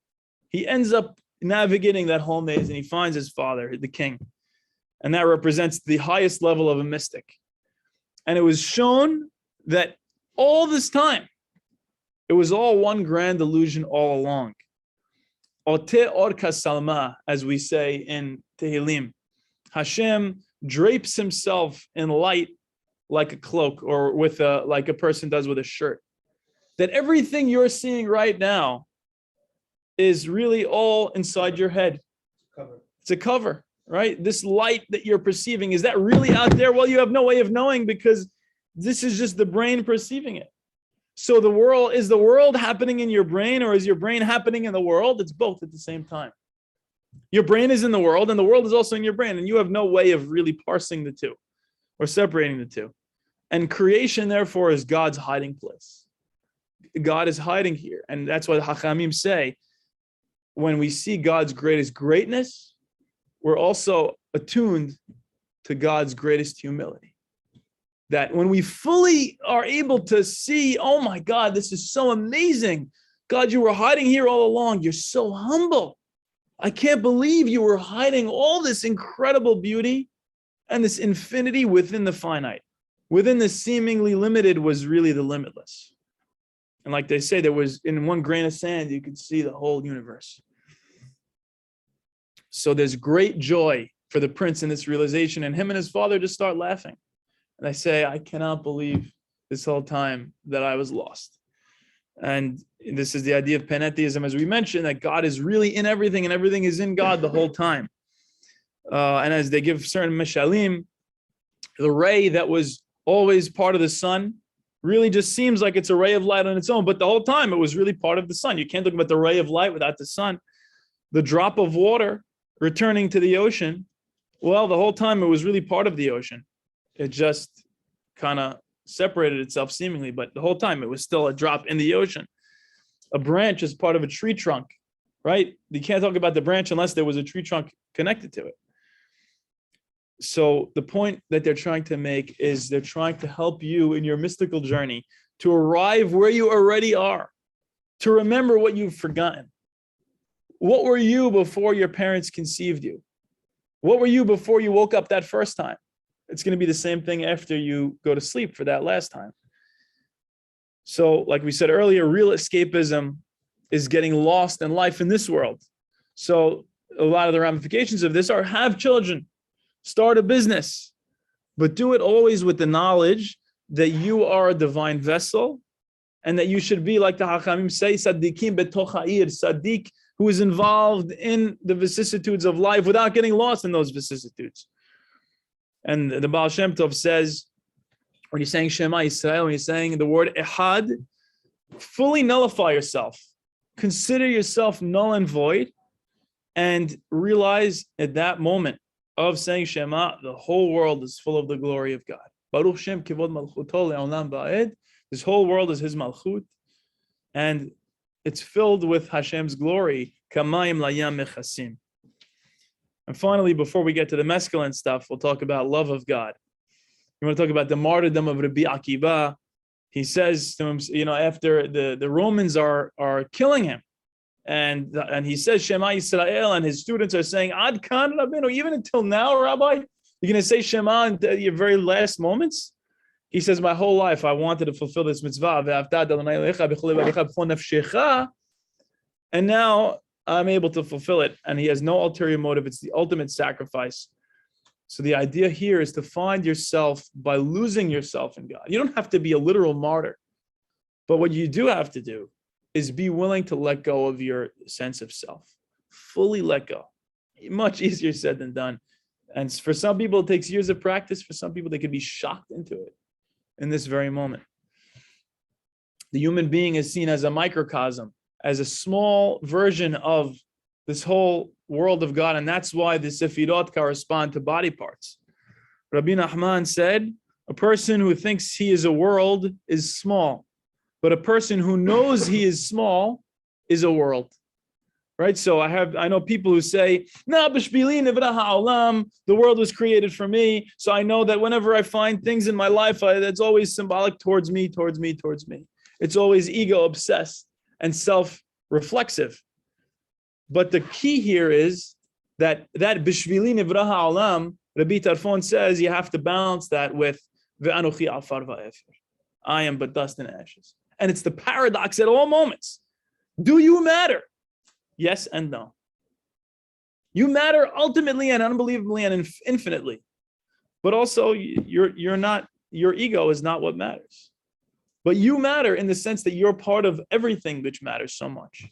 He ends up navigating that whole maze, and he finds his father, the king. And that represents the highest level of a mystic. And it was shown that all this time, it was all one grand illusion all along. Ote orka salma, as we say in Tehillim. Hashem drapes himself in light like a cloak, or like a person does with a shirt. That everything you're seeing right now is really all inside your head. It's a cover, right? This light that you're perceiving, is that really out there? Well, you have no way of knowing, because this is just the brain perceiving it. So is the world happening in your brain, or is your brain happening in the world? It's both at the same time. Your brain is in the world, and the world is also in your brain, and you have no way of really parsing the two or separating the two. And creation, therefore, is God's hiding place. God is hiding here. And that's what Hachamim say. When we see God's greatest greatness, we're also attuned to God's greatest humility. That when we fully are able to see, oh my God, this is so amazing. God, you were hiding here all along. You're so humble. I can't believe you were hiding all this incredible beauty and this infinity within the finite. Within the seemingly limited was really the limitless. And like they say, there was, in one grain of sand, you could see the whole universe. So there's great joy for the prince in this realization, and him and his father just start laughing. And I say, I cannot believe this whole time that I was lost. And this is the idea of panentheism, as we mentioned, that God is really in everything and everything is in God the whole time. And as they give certain mishalim, the ray that was always part of the sun really just seems like it's a ray of light on its own, but the whole time it was really part of the sun. You can't talk about the ray of light without the sun. The drop of water returning to the ocean, well, the whole time it was really part of the ocean. It just kind of separated itself seemingly, but the whole time it was still a drop in the ocean. A branch is part of a tree trunk, right? You can't talk about the branch unless there was a tree trunk connected to it. So the point that they're trying to make is they're trying to help you in your mystical journey to arrive where you already are, to remember what you've forgotten. What were you before your parents conceived you? What were you before you woke up that first time? It's going to be the same thing after you go to sleep for that last time. So like we said earlier, real escapism is getting lost in life in this world. So a lot of the ramifications of this are have children, start a business, but do it always with the knowledge that you are a divine vessel and that you should be, like the Hachamim say, Saddiqim betoch ha'ir, Saddiq, who is involved in the vicissitudes of life without getting lost in those vicissitudes. And the Baal Shem Tov says, when you're saying Shema Yisrael, when you're saying the word Ehad, fully nullify yourself. Consider yourself null and void, and realize at that moment of saying Shema, the whole world is full of the glory of God. Baruch Shem Kivod Malchuto Le'olam Ba'ed. This whole world is His Malchut, and it's filled with Hashem's glory. Kamayim Layam Mechasim. And finally, before we get to the Mescaline stuff, we'll talk about love of God. You want to talk about the martyrdom of Rabbi Akiva. He says to him, after the Romans are killing him, and he says Shema Yisrael, and his students are saying Ad Kan Rabbeinu, even until now, Rabbi, you're going to say Shema in your very last moments? He says, my whole life I wanted to fulfill this mitzvah, and now I'm able to fulfill it. And he has no ulterior motive. It's the ultimate sacrifice. So the idea here is to find yourself by losing yourself in God. You don't have to be a literal martyr, but what you do have to do is be willing to let go of your sense of self, fully let go. Much easier said than done. And for some people, it takes years of practice. For some people, they could be shocked into it in this very moment. The human being is seen as a microcosm, as a small version of this whole world of God. And that's why the Sefirot correspond to body parts. Rabbi Nachman said, a person who thinks he is a world is small, but a person who knows he is small is a world. Right? So I know people who say, no, the world was created for me. So I know that whenever I find things in my life, that's always symbolic towards me. It's always ego obsessed and self-reflexive. But the key here is that bishvili nivra ha'olam, Rabbi Tarfon says you have to balance that with ve'anochi afar va'efer. I am but dust and ashes. And it's the paradox at all moments. Do you matter? Yes and no. You matter ultimately and unbelievably and infinitely. But also you're not, your ego is not what matters. But you matter in the sense that you're part of everything which matters so much.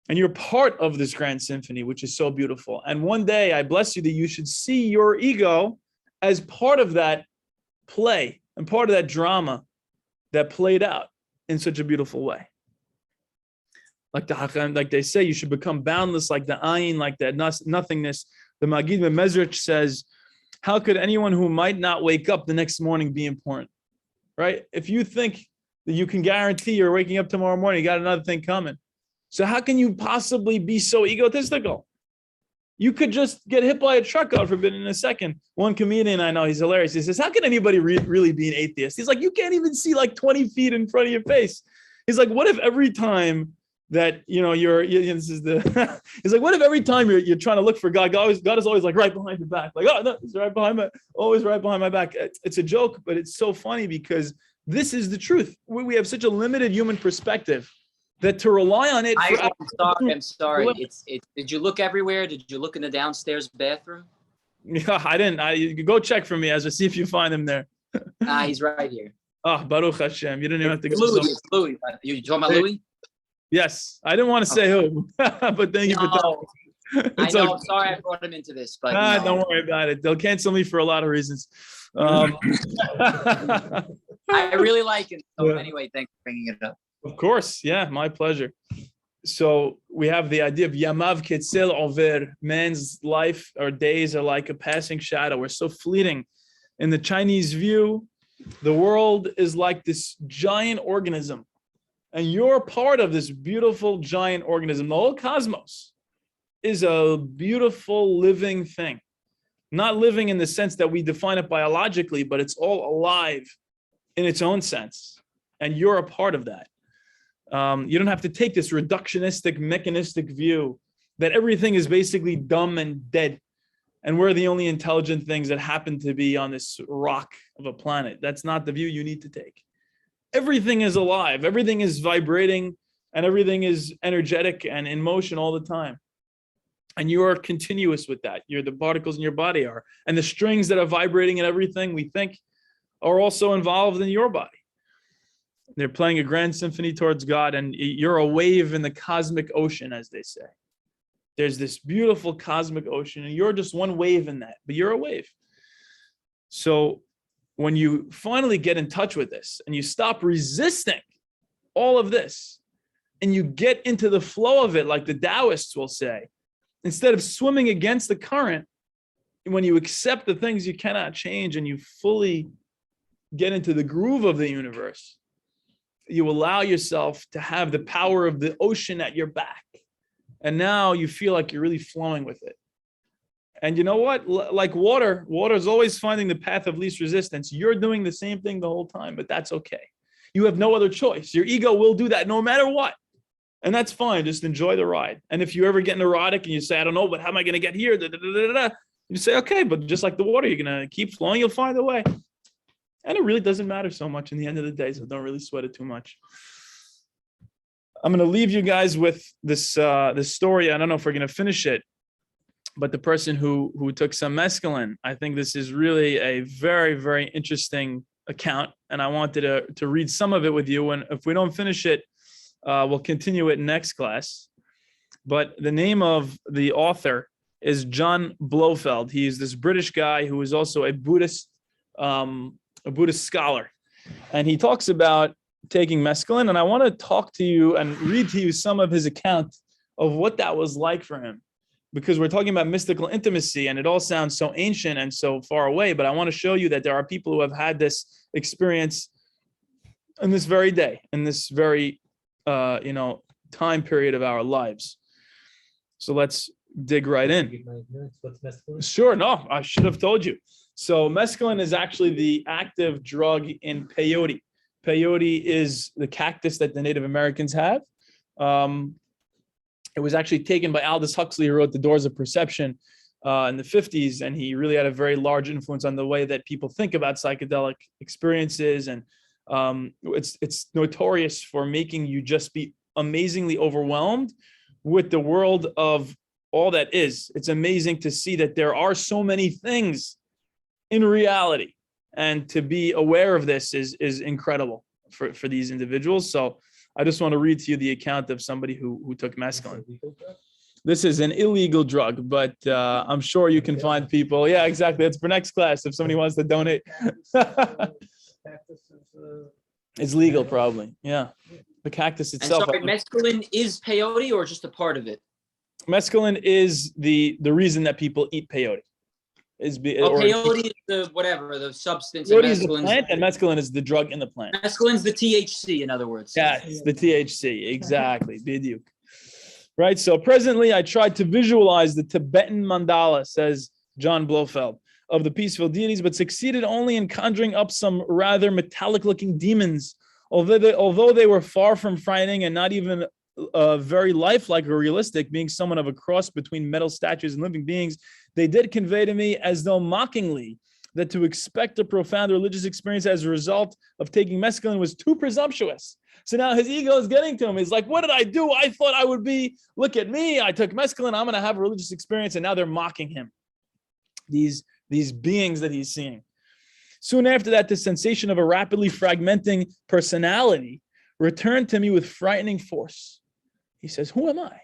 And you're part of this grand symphony, which is so beautiful. And one day, I bless you that you should see your ego as part of that play and part of that drama that played out in such a beautiful way. Like they say, you should become boundless like the ayin, like that nothingness. The Magid Mezrich says, how could anyone who might not wake up the next morning be important? Right? If you think that you can guarantee you're waking up tomorrow morning, you got another thing coming. So how can you possibly be so egotistical? You could just get hit by a truck, God forbid, in a second. One comedian I know, he's hilarious. He says, how can anybody really be an atheist? He's like, you can't even see like 20 feet in front of your face. He's like, what if every time that, this is the, he's like, what if every time you're trying to look for God, God is always like right behind your back. Like, oh, no, he's always right behind my back. It's a joke, but it's so funny because this is the truth. We have such a limited human perspective that to rely on it. I'm sorry. Did you look everywhere? Did you look in the downstairs bathroom? Yeah, I didn't. You go check for me as I see if you find him there. He's right here. Oh, Baruch Hashem. You didn't even have to go. It's Louis. You talking about Louis? Yes. I didn't want to say who, but thank you for telling me. I know. I'm sorry I brought him into this, but don't worry about it. They'll cancel me for a lot of reasons. I really like it. So anyway, thanks for bringing it up. Of course. Yeah, my pleasure. So we have the idea of Yamav Ketzel Over. Man's life or days are like a passing shadow. We're so fleeting. In the Chinese view, the world is like this giant organism. And you're part of this beautiful giant organism. The whole cosmos is a beautiful living thing. Not living in the sense that we define it biologically, but it's all alive in its own sense. And you're a part of that. You don't have to take this reductionistic, mechanistic view that everything is basically dumb and dead. And we're the only intelligent things that happen to be on this rock of a planet. That's not the view you need to take. Everything is alive. Everything is vibrating and everything is energetic and in motion all the time. And you are continuous with that. The particles in your body are. And the strings that are vibrating and everything we think are also involved in your body. They're playing a grand symphony towards God, and you're a wave in the cosmic ocean, as they say. There's this beautiful cosmic ocean, and you're just one wave in that, but you're a wave. So when you finally get in touch with this and you stop resisting all of this and you get into the flow of it, like the Taoists will say, instead of swimming against the current, when you accept the things you cannot change and you fully get into the groove of the universe, you allow yourself to have the power of the ocean at your back. And now you feel like you're really flowing with it. And you know what? Like water is always finding the path of least resistance. You're doing the same thing the whole time, but that's okay. You have no other choice. Your ego will do that no matter what. And that's fine. Just enjoy the ride. And if you ever get neurotic and you say, I don't know, but how am I going to get here? You say, okay, but just like the water, you're going to keep flowing. You'll find a way. And it really doesn't matter so much in the end of the day. So don't really sweat it too much. I'm going to leave you guys with this story. I don't know if we're going to finish it. but the person who took some mescaline. I think this is really a very, very interesting account, and I wanted to read some of it with you. And if we don't finish it, we'll continue it next class. But the name of the author is John Blofeld. He's this British guy who is also a Buddhist scholar, and he talks about taking mescaline. And I want to talk to you and read to you some of his account of what that was like for him, because we're talking about mystical intimacy, and it all sounds so ancient and so far away. But I want to show you that there are people who have had this experience in this very day, in this very time period of our lives. So let's dig right in. What's mescaline? Sure. No, I should have told you. So mescaline is actually the active drug in peyote. Peyote is the cactus that the Native Americans have. It was actually taken by Aldous Huxley, who wrote The Doors of Perception in the 50s, and he really had a very large influence on the way that people think about psychedelic experiences. And it's notorious for making you just be amazingly overwhelmed with the world of all that is. It's amazing to see that there are so many things in reality, and to be aware of this is incredible for these individuals. So I just want to read to you the account of somebody who took mescaline. This is an illegal drug, but I'm sure you can find people. Yeah, exactly. That's for next class if somebody wants to donate. It's legal, probably. Yeah. The cactus And itself. sorry, mescaline is peyote or just a part of it? Mescaline is the reason that people eat peyote. Peyote is the substance. Peyote is the plant, and mescaline is the drug in the plant. Mescaline's the THC, in other words. Yeah, it's the THC, exactly. Bidyuk. Right. So presently, I tried to visualize the Tibetan mandala, says John Blofeld, of the peaceful deities, but succeeded only in conjuring up some rather metallic-looking demons. Although they were far from frightening and not even very lifelike or realistic, being somewhat of a cross between metal statues and living beings, they did convey to me, as though mockingly, that to expect a profound religious experience as a result of taking mescaline was too presumptuous. So now his ego is getting to him. He's like, what did I do? I thought I would be, look at me. I took mescaline. I'm going to have a religious experience. And now they're mocking him. These beings that he's seeing. Soon after that, the sensation of a rapidly fragmenting personality returned to me with frightening force. He says, who am I?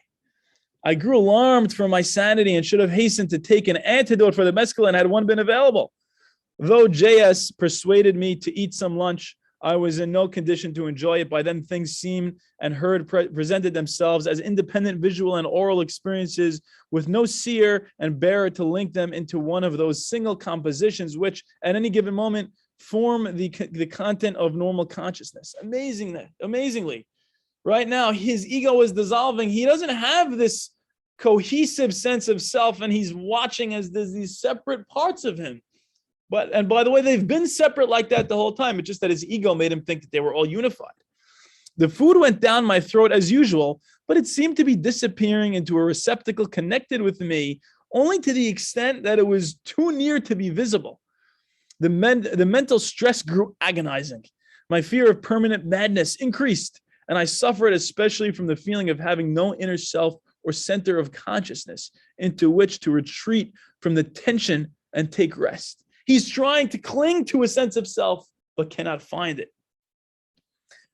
I grew alarmed for my sanity and should have hastened to take an antidote for the mescaline had one been available. Though JS persuaded me to eat some lunch, I was in no condition to enjoy it. By then, things seen and heard presented themselves as independent visual and oral experiences with no seer and bearer to link them into one of those single compositions which, at any given moment, form the content of normal consciousness. Amazingly, right now, his ego is dissolving. He doesn't have this cohesive sense of self, and he's watching as there's these separate parts of him. And by the way, they've been separate like that the whole time. It's just that his ego made him think that they were all unified. The food went down my throat as usual, but it seemed to be disappearing into a receptacle connected with me, only to the extent that it was too near to be visible. The mental stress grew agonizing. My fear of permanent madness increased, and I suffered especially from the feeling of having no inner self or center of consciousness into which to retreat from the tension and take rest. He's trying to cling to a sense of self, but cannot find it.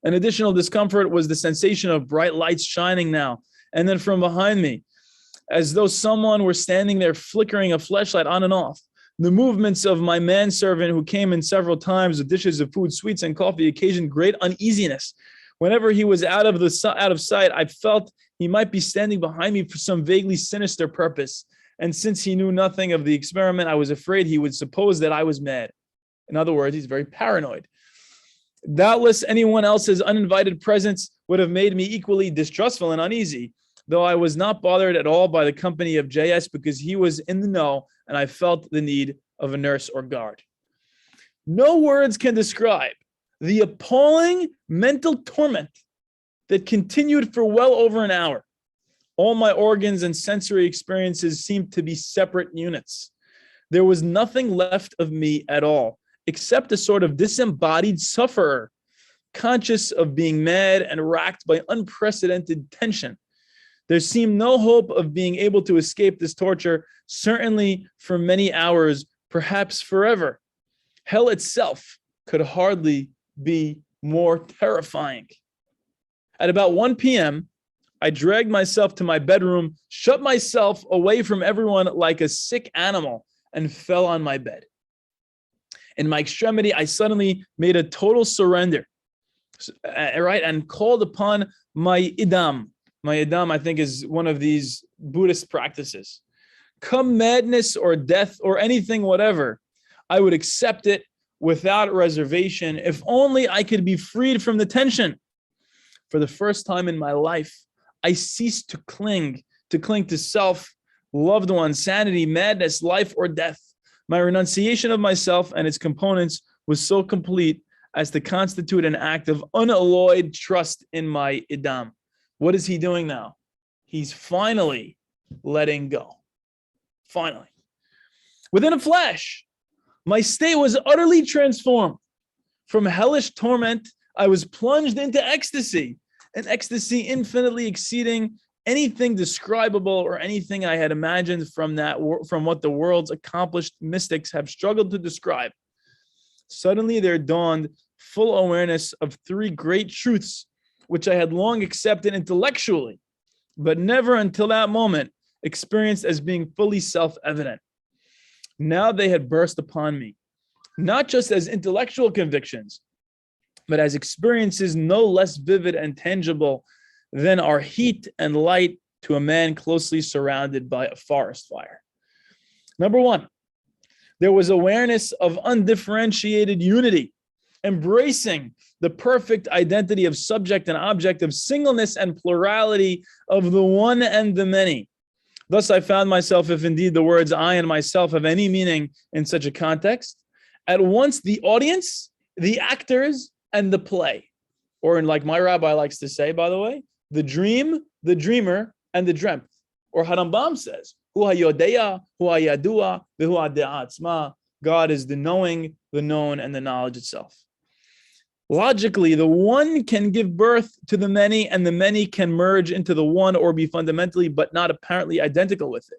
An additional discomfort was the sensation of bright lights shining now and then from behind me, as though someone were standing there flickering a flashlight on and off. The movements of my manservant, who came in several times with dishes of food, sweets, and coffee, occasioned great uneasiness. Whenever he was out of sight, I felt he might be standing behind me for some vaguely sinister purpose. And since he knew nothing of the experiment, I was afraid he would suppose that I was mad. In other words, he's very paranoid. Doubtless, anyone else's uninvited presence would have made me equally distrustful and uneasy, though I was not bothered at all by the company of JS because he was in the know and I felt the need of a nurse or guard. No words can describe the appalling mental torment that continued for well over an hour. All my organs and sensory experiences seemed to be separate units. There was nothing left of me at all, except a sort of disembodied sufferer, conscious of being mad and racked by unprecedented tension. There seemed no hope of being able to escape this torture, certainly for many hours, perhaps forever. Hell itself could hardly be more terrifying. At about 1 p.m., I dragged myself to my bedroom, shut myself away from everyone like a sick animal, and fell on my bed. In my extremity, I suddenly made a total surrender, right, and called upon my idam. My idam, I think, is one of these Buddhist practices. Come madness or death or anything, whatever, I would accept it without reservation, if only I could be freed from the tension. For the first time in my life, I ceased to cling to self, loved ones, sanity, madness, life, or death. My renunciation of myself and its components was so complete as to constitute an act of unalloyed trust in my idam. What is he doing now? He's finally letting go. Finally. Within a flash, my state was utterly transformed. From hellish torment, I was plunged into ecstasy, an ecstasy infinitely exceeding anything describable or anything I had imagined from what the world's accomplished mystics have struggled to describe. Suddenly there dawned full awareness of three great truths, which I had long accepted intellectually, but never until that moment experienced as being fully self-evident. Now they had burst upon me, not just as intellectual convictions, but as experiences no less vivid and tangible than are heat and light to a man closely surrounded by a forest fire. Number one, there was awareness of undifferentiated unity, embracing the perfect identity of subject and object, of singleness and plurality, of the one and the many. Thus, I found myself, if indeed the words I and myself have any meaning in such a context, at once the audience, the actors, and the play. Or, like my rabbi likes to say, by the way, the dream, the dreamer, and the dreamt. Or Harambam says, Hu hayodeya, hu hayadua, v'hu hade'a atzma. God is the knowing, the known, and the knowledge itself. Logically, the one can give birth to the many, and the many can merge into the one or be fundamentally but not apparently identical with it.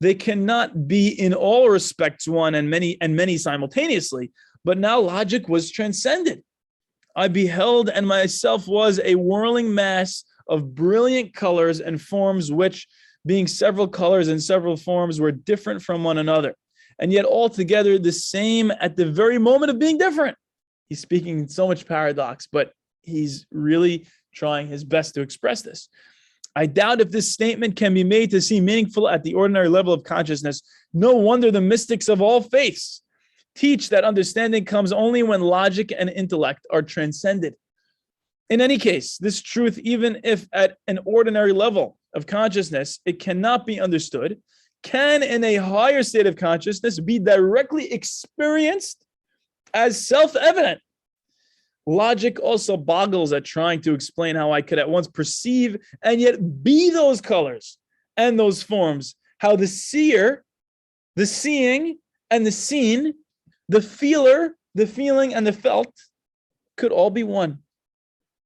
They cannot be in all respects one and many simultaneously, but now logic was transcended. I beheld and myself was a whirling mass of brilliant colors and forms which, being several colors and several forms, were different from one another, and yet altogether the same at the very moment of being different. He's speaking in so much paradox, but he's really trying his best to express this. I doubt if this statement can be made to seem meaningful at the ordinary level of consciousness. No wonder the mystics of all faiths teach that understanding comes only when logic and intellect are transcended. In any case, this truth, even if at an ordinary level of consciousness it cannot be understood, can in a higher state of consciousness be directly experienced as self-evident. Logic also boggles at trying to explain how I could at once perceive and yet be those colors and those forms, how the seer, the seeing, and the seen, the feeler, the feeling, and the felt could all be one.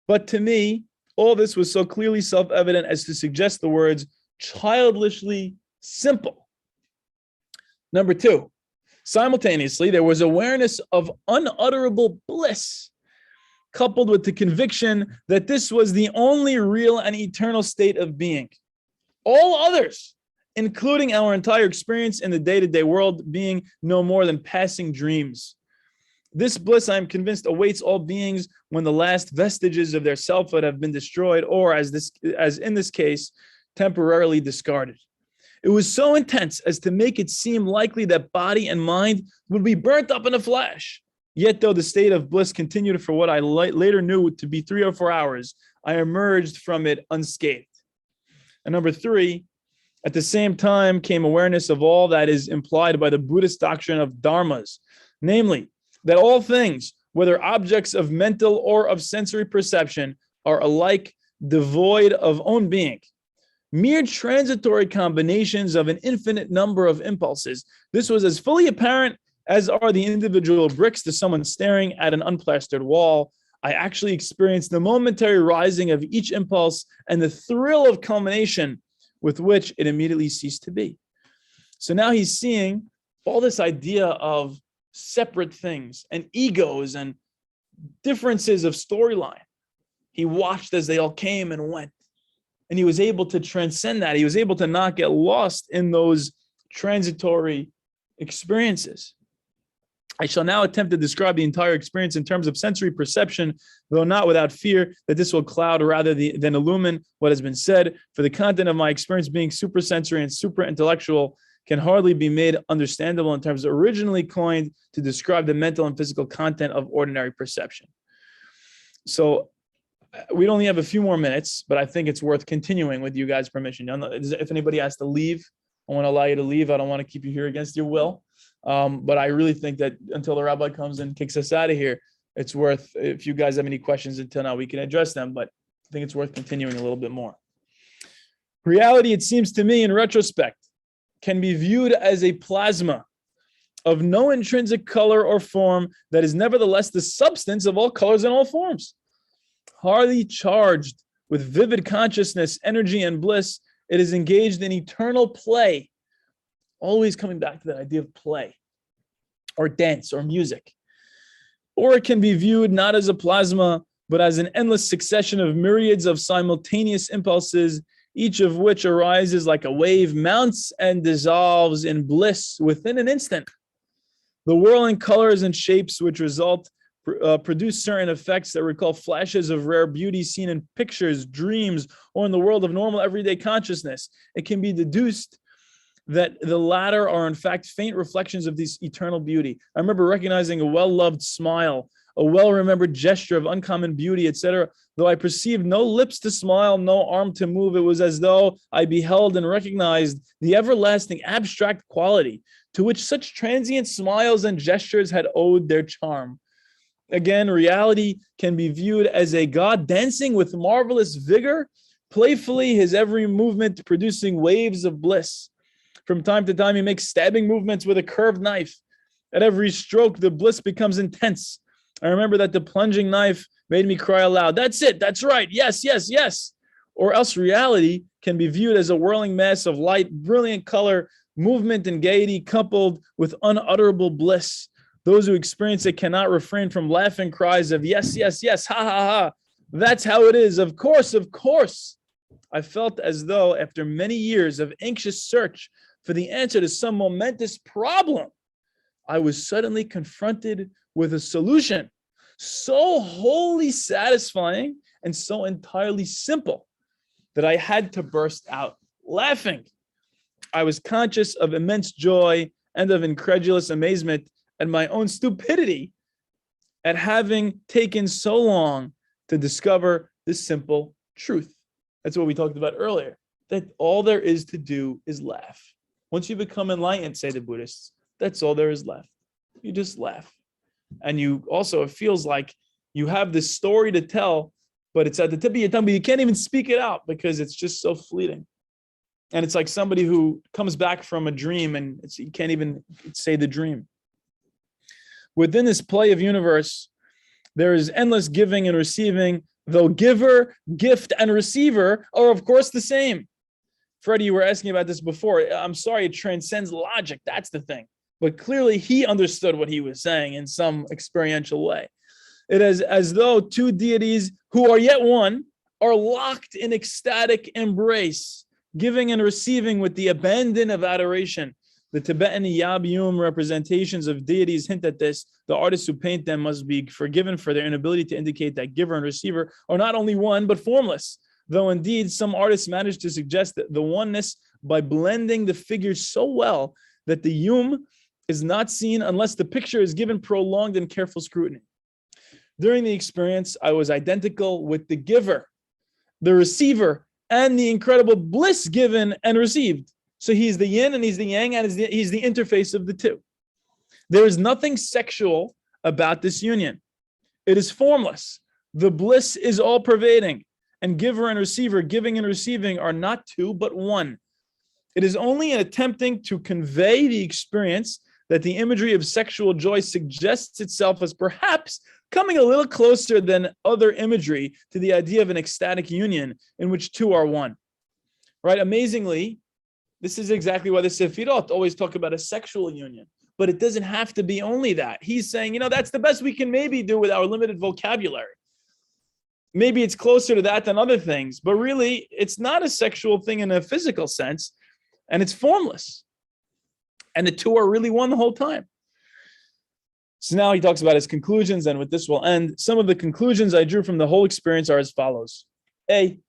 But to me, all this was so clearly self-evident as to suggest the words childishly simple. Number two, simultaneously, there was awareness of unutterable bliss, coupled with the conviction that this was the only real and eternal state of being. All others, including our entire experience in the day-to-day world, being no more than passing dreams. This bliss, I am convinced, awaits all beings when the last vestiges of their selfhood have been destroyed, or as in this case, temporarily discarded. It was so intense as to make it seem likely that body and mind would be burnt up in a flash. Yet, though the state of bliss continued for what I later knew to be 3 or 4 hours, I emerged from it unscathed. And number three, at the same time came awareness of all that is implied by the Buddhist doctrine of dharmas, namely, that all things, whether objects of mental or of sensory perception, are alike devoid of own being, mere transitory combinations of an infinite number of impulses. This was as fully apparent as are the individual bricks to someone staring at an unplastered wall. I actually experienced the momentary rising of each impulse and the thrill of culmination with which it immediately ceased to be. So now he's seeing all this idea of separate things and egos and differences of storyline. He watched as they all came and went, and he was able to transcend that. He was able to not get lost in those transitory experiences. I shall now attempt to describe the entire experience in terms of sensory perception, though not without fear that this will cloud rather than illumine what has been said, for the content of my experience being supersensory and super-intellectual can hardly be made understandable in terms originally coined to describe the mental and physical content of ordinary perception. So we only have a few more minutes, but I think it's worth continuing with you guys' permission. If anybody has to leave, I want to allow you to leave. I don't want to keep you here against your will. But I really think that until the rabbi comes and kicks us out of here, it's worth, if you guys have any questions until now, we can address them, but I think it's worth continuing a little bit more. Reality, it seems to me in retrospect, can be viewed as a plasma of no intrinsic color or form that is nevertheless the substance of all colors and all forms. Hardly charged with vivid consciousness, energy, and bliss, it is engaged in eternal play. Always coming back to that idea of play or dance or music. Or it can be viewed not as a plasma, but as an endless succession of myriads of simultaneous impulses, each of which arises like a wave, mounts and dissolves in bliss within an instant. The whirling colors and shapes which result produce certain effects that recall flashes of rare beauty seen in pictures, dreams, or in the world of normal everyday consciousness. It can be deduced that the latter are in fact faint reflections of this eternal beauty. I remember recognizing a well-loved smile, a well-remembered gesture of uncommon beauty, etc. Though I perceived no lips to smile, no arm to move, it was as though I beheld and recognized the everlasting abstract quality to which such transient smiles and gestures had owed their charm. Again, reality can be viewed as a God dancing with marvelous vigor, playfully his every movement producing waves of bliss. From time to time, he makes stabbing movements with a curved knife. At every stroke, the bliss becomes intense. I remember that the plunging knife made me cry aloud. That's it. That's right. Yes, yes, yes. Or else reality can be viewed as a whirling mass of light, brilliant color, movement, and gaiety coupled with unutterable bliss. Those who experience it cannot refrain from laughing cries of yes, yes, yes, ha, ha, ha. That's how it is. Of course, of course. I felt as though after many years of anxious search for the answer to some momentous problem, I was suddenly confronted with a solution so wholly satisfying and so entirely simple that I had to burst out laughing. I was conscious of immense joy and of incredulous amazement at my own stupidity at having taken so long to discover this simple truth. That's what we talked about earlier, that all there is to do is laugh. Once you become enlightened, say the Buddhists, that's all there is left. You just laugh. And you also, it feels like you have this story to tell, but it's at the tip of your tongue, but you can't even speak it out because it's just so fleeting. And it's like somebody who comes back from a dream and you can't even say the dream. Within this play of universe, there is endless giving and receiving, though giver, gift, and receiver are, of course, the same. Freddie, you were asking about this before. I'm sorry, it transcends logic. That's the thing. But clearly, he understood what he was saying in some experiential way. It is as though two deities who are yet one are locked in ecstatic embrace, giving and receiving with the abandon of adoration. The Tibetan Yab-Yum representations of deities hint at this. The artists who paint them must be forgiven for their inability to indicate that giver and receiver are not only one, but formless. Though indeed, some artists manage to suggest that the oneness by blending the figures so well that the yum is not seen unless the picture is given prolonged and careful scrutiny. During the experience, I was identical with the giver, the receiver, and the incredible bliss given and received. So he's the yin and he's the yang, and he's the interface of the two. There is nothing sexual about this union. It is formless. The bliss is all-pervading, and giver and receiver, giving and receiving, are not two, but one. It is only in attempting to convey the experience that the imagery of sexual joy suggests itself as perhaps coming a little closer than other imagery to the idea of an ecstatic union in which two are one. Right? Amazingly, this is exactly why the Sefirot always talk about a sexual union, but it doesn't have to be only that. He's saying, that's the best we can maybe do with our limited vocabulary. Maybe it's closer to that than other things, but really it's not a sexual thing in a physical sense, and it's formless. And the two are really one the whole time. So now he talks about his conclusions, and with this we'll end. Some of the conclusions I drew from the whole experience are as follows. A,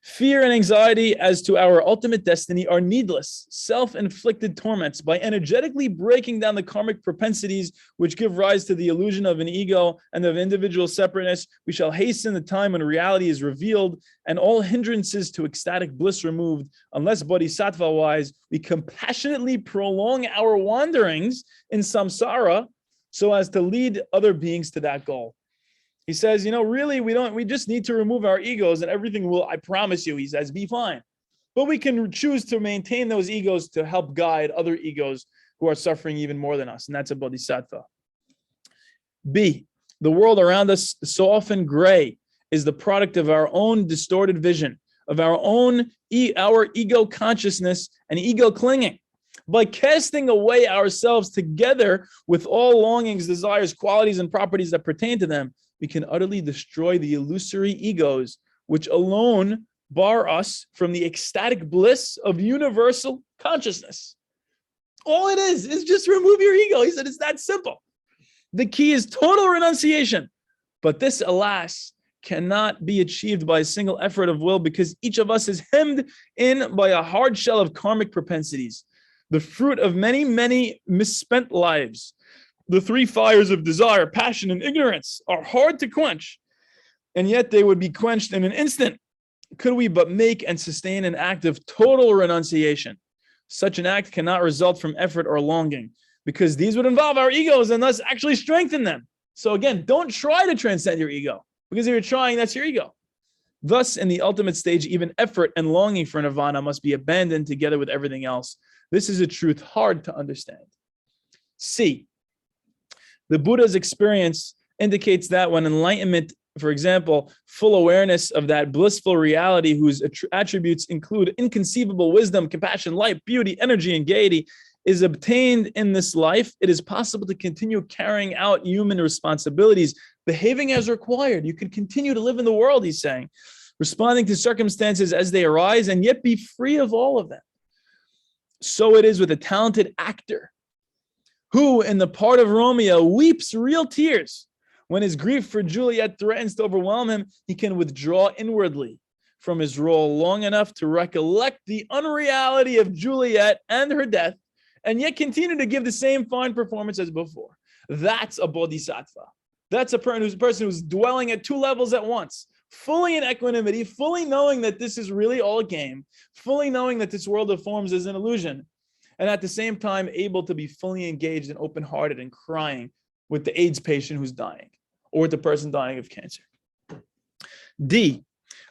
fear and anxiety as to our ultimate destiny are needless, self-inflicted torments. By energetically breaking down the karmic propensities which give rise to the illusion of an ego and of individual separateness, we shall hasten the time when reality is revealed and all hindrances to ecstatic bliss removed. Unless bodhisattva-wise, we compassionately prolong our wanderings in samsara so as to lead other beings to that goal. He says, really, we just need to remove our egos and everything will, I promise you, he says, be fine. But we can choose to maintain those egos to help guide other egos who are suffering even more than us. And that's a bodhisattva. B, the world around us, so often gray, is the product of our own distorted vision, of our ego consciousness and ego clinging. By casting away ourselves together with all longings, desires, qualities, and properties that pertain to them, we can utterly destroy the illusory egos, which alone bar us from the ecstatic bliss of universal consciousness. All it is just remove your ego. He said it's that simple. The key is total renunciation. But this, alas, cannot be achieved by a single effort of will because each of us is hemmed in by a hard shell of karmic propensities, the fruit of many, many misspent lives. The three fires of desire, passion, and ignorance are hard to quench, and yet they would be quenched in an instant could we but make and sustain an act of total renunciation. Such an act cannot result from effort or longing, because these would involve our egos and thus actually strengthen them. So again, don't try to transcend your ego, because if you're trying, that's your ego. Thus, in the ultimate stage, even effort and longing for nirvana must be abandoned together with everything else. This is a truth hard to understand. C, the Buddha's experience indicates that when enlightenment, for example, full awareness of that blissful reality whose attributes include inconceivable wisdom, compassion, light, beauty, energy, and gaiety, is obtained in this life, it is possible to continue carrying out human responsibilities, behaving as required. You can continue to live in the world, he's saying, responding to circumstances as they arise, and yet be free of all of them. So it is with a talented actor who, in the part of Romeo, weeps real tears. When his grief for Juliet threatens to overwhelm him, he can withdraw inwardly from his role long enough to recollect the unreality of Juliet and her death, and yet continue to give the same fine performance as before. That's a bodhisattva. That's a person who's dwelling at two levels at once, fully in equanimity, fully knowing that this is really all a game, fully knowing that this world of forms is an illusion, and at the same time able to be fully engaged and open-hearted and crying with the AIDS patient who's dying, or with the person dying of cancer. D,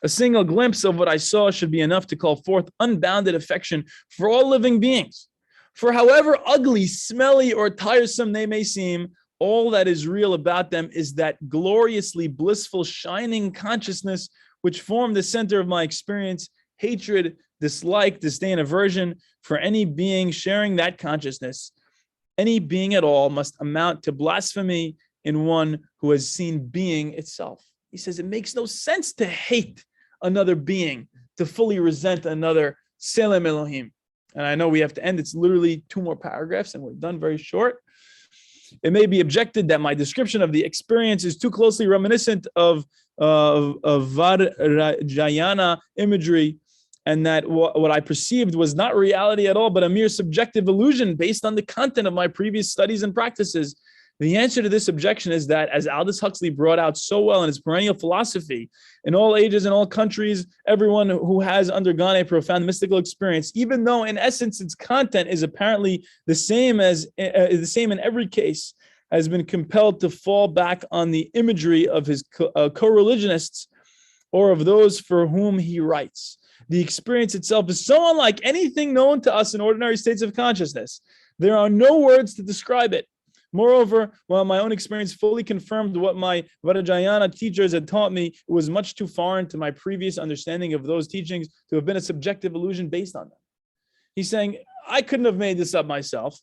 a single glimpse of what I saw should be enough to call forth unbounded affection for all living beings. For however ugly, smelly, or tiresome they may seem, all that is real about them is that gloriously blissful, shining consciousness which formed the center of my experience. Hatred, dislike, disdain, aversion for any being sharing that consciousness, any being at all, must amount to blasphemy in one who has seen being itself. He says it makes no sense to hate another being, to fully resent another Selem Elohim. And I know we have to end. It's literally 2 more paragraphs and we're done very short. It may be objected that my description of the experience is too closely reminiscent of Vajrayana imagery, and that what I perceived was not reality at all, but a mere subjective illusion based on the content of my previous studies and practices. The answer to this objection is that, as Aldous Huxley brought out so well in his perennial philosophy, in all ages, in all countries, everyone who has undergone a profound mystical experience, even though in essence its content is apparently the same in every case, has been compelled to fall back on the imagery of his co-religionists or of those for whom he writes. The experience itself is so unlike anything known to us in ordinary states of consciousness. There are no words to describe it. Moreover, while my own experience fully confirmed what my Vajrayana teachers had taught me, it was much too foreign to my previous understanding of those teachings to have been a subjective illusion based on them. He's saying, I couldn't have made this up myself.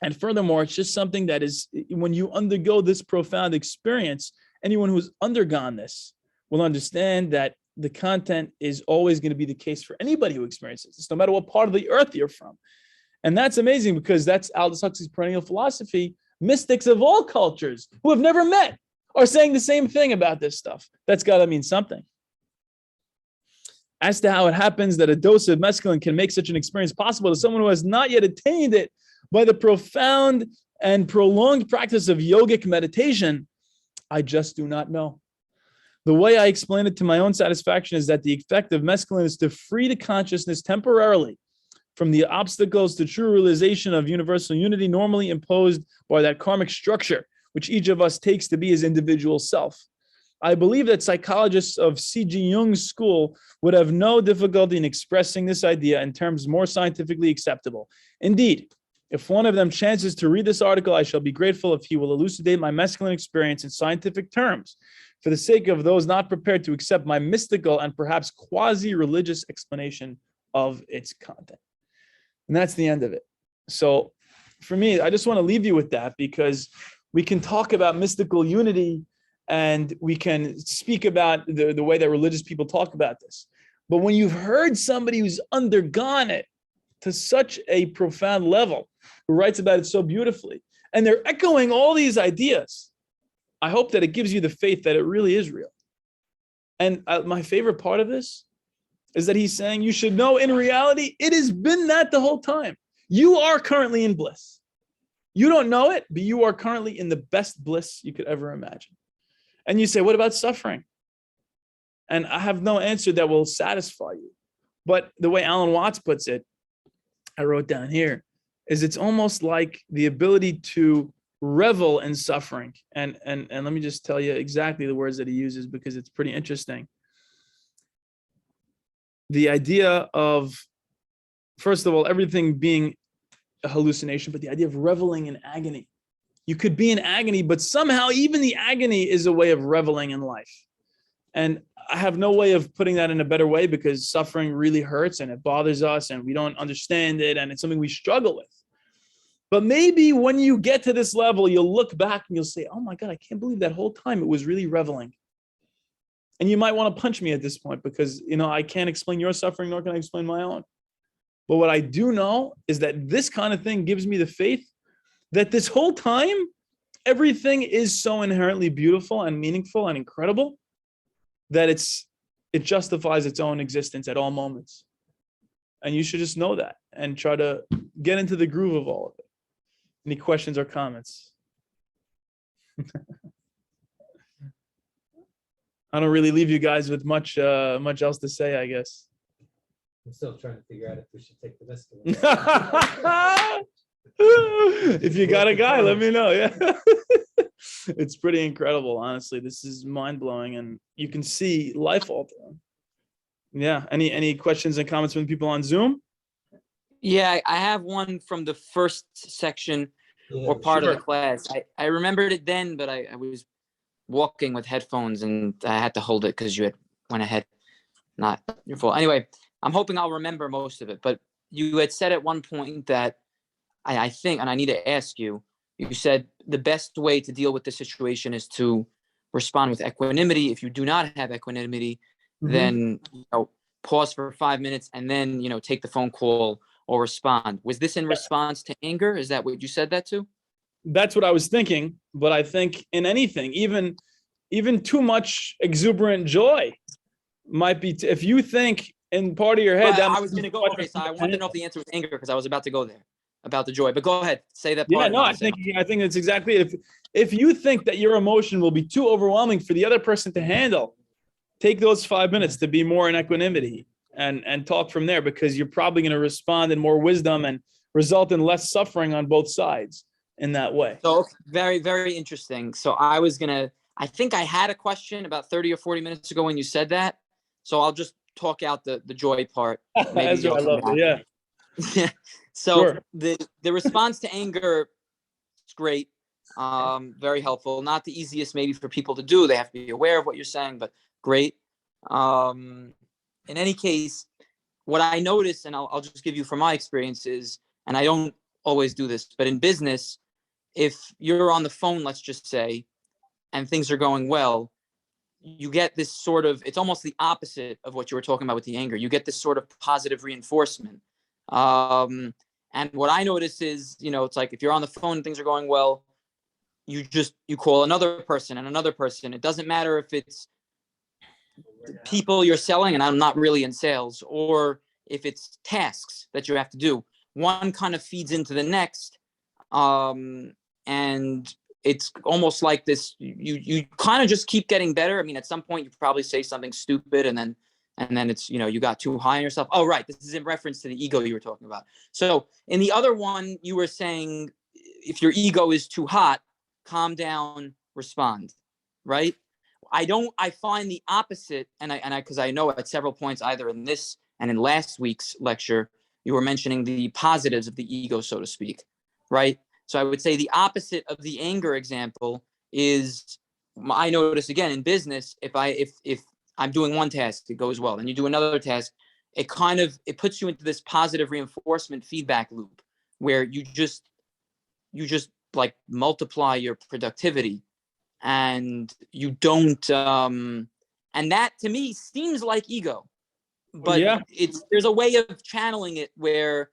And furthermore, it's just something that is, when you undergo this profound experience, anyone who's undergone this will understand that the content is always going to be the case for anybody who experiences this, no matter what part of the earth you're from. And that's amazing because that's Aldous Huxley's perennial philosophy. Mystics of all cultures who have never met are saying the same thing about this stuff. That's got to mean something. As to how it happens that a dose of mescaline can make such an experience possible to someone who has not yet attained it by the profound and prolonged practice of yogic meditation, I just do not know. The way I explain it to my own satisfaction is that the effect of mescaline is to free the consciousness temporarily from the obstacles to true realization of universal unity normally imposed by that karmic structure, which each of us takes to be his individual self. I believe that psychologists of C.G. Jung's school would have no difficulty in expressing this idea in terms more scientifically acceptable. Indeed, if one of them chances to read this article, I shall be grateful if he will elucidate my mescaline experience in scientific terms, for the sake of those not prepared to accept my mystical and perhaps quasi-religious explanation of its content. And that's the end of it. So for me, I just want to leave you with that because we can talk about mystical unity and we can speak about the way that religious people talk about this. But when you've heard somebody who's undergone it to such a profound level, who writes about it so beautifully, and they're echoing all these ideas, I hope that it gives you the faith that it really is real. And my favorite part of this is that he's saying you should know in reality, it has been that the whole time. You are currently in bliss. You don't know it, but you are currently in the best bliss you could ever imagine. And you say, what about suffering? And I have no answer that will satisfy you. But the way Alan Watts puts it, I wrote down here, is it's almost like the ability to revel in suffering. And let me just tell you exactly the words that he uses because it's pretty interesting. The idea of, first of all, everything being a hallucination, but the idea of reveling in agony. You could be in agony, but somehow even the agony is a way of reveling in life. And I have no way of putting that in a better way because suffering really hurts and it bothers us and we don't understand it and it's something we struggle with. But maybe when you get to this level, you'll look back and you'll say, oh my God, I can't believe that whole time it was really reveling. And you might want to punch me at this point because, I can't explain your suffering, nor can I explain my own. But what I do know is that this kind of thing gives me the faith that this whole time, everything is so inherently beautiful and meaningful and incredible that it justifies its own existence at all moments. And you should just know that and try to get into the groove of all of it. Any questions or comments? I don't really leave you guys with much else to say, I guess. I'm still trying to figure out if we should take the mescaline. If you got a guy, let me know. Yeah. It's pretty incredible, honestly. This is mind-blowing and you can see life altering. Yeah. Any questions and comments from people on Zoom? Yeah, I have one from the first section or part of the class. I remembered it then, but I was walking with headphones and I had to hold it because you had went ahead. Not your fault. Anyway, I'm hoping I'll remember most of it. But you had said at one point that I think, and I need to ask you, you said the best way to deal with the situation is to respond with equanimity. If you do not have equanimity, then pause for 5 minutes and then take the phone call or respond. Was this in response to anger? Is that what you said that to? That's what I was thinking. But I think in anything, even too much exuberant joy might be. If you think in part of your head, that I was going to go. Okay, so I wanted to know if the answer was anger because I was about to go there about the joy. But go ahead, say that part. Yeah, no, I think that's exactly it. If you think that your emotion will be too overwhelming for the other person to handle, take those 5 minutes to be more in equanimity and talk from there because you're probably going to respond in more wisdom and result in less suffering on both sides in that way. So very, very interesting. So I think I had a question about 30 or 40 minutes ago when you said that. So I'll just talk out the joy part. Maybe I love it. Yeah. So sure. The response to anger It's great. Very helpful. Not the easiest maybe for people to do. They have to be aware of what you're saying, but great. In any case, what I notice, and I'll just give you from my experiences, and I don't always do this, but in business, if you're on the phone, let's just say, and things are going well, you get this sort of, it's almost the opposite of what you were talking about with the anger. You get this sort of positive reinforcement. And what I notice is, it's like if you're on the phone and things are going well, you call another person and another person. It doesn't matter if it's people you're selling, and I'm not really in sales, or if it's tasks that you have to do. One kind of feeds into the next. And it's almost like this, you kind of just keep getting better. I mean, at some point you probably say something stupid and then it's, you got too high on yourself. Oh, right. This is in reference to the ego you were talking about. So in the other one, you were saying, if your ego is too hot, calm down, respond, right? I find the opposite. Because I know at several points, either in this and in last week's lecture, you were mentioning the positives of the ego, so to speak, right? So I would say the opposite of the anger example is, I notice again in business, if I'm doing one task, it goes well, and you do another task, it puts you into this positive reinforcement feedback loop where you just like multiply your productivity, and you don't, and that to me seems like ego, but Yeah. there's a way of channeling it where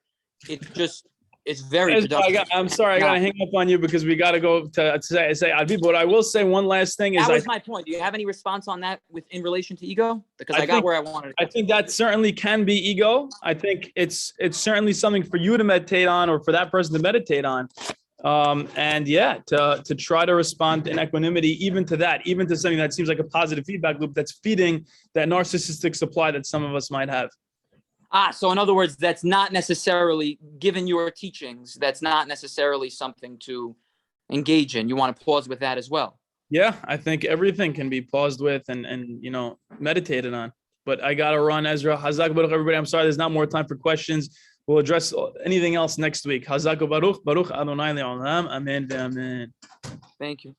it's very productive. I'm sorry, I got to hang up on you because we got to go to say Advi. But I will say one last thing. That was my point. Do you have any response on that in relation to ego? Because I got where I wanted to go. I think that certainly can be ego. I think it's certainly something for you to meditate on, or for that person to meditate on. To try to respond in equanimity, even to something that seems like a positive feedback loop that's feeding that narcissistic supply that some of us might have. So in other words, that's not necessarily, given your teachings, that's not necessarily something to engage in. You want to pause with that as well. Yeah, I think everything can be paused with and meditated on. But I got to run, Ezra. Hazak Baruch, everybody. I'm sorry, there's not more time for questions. We'll address anything else next week. Hazak Baruch, Baruch Adonai Le'olam. Amen. Amen. Thank you.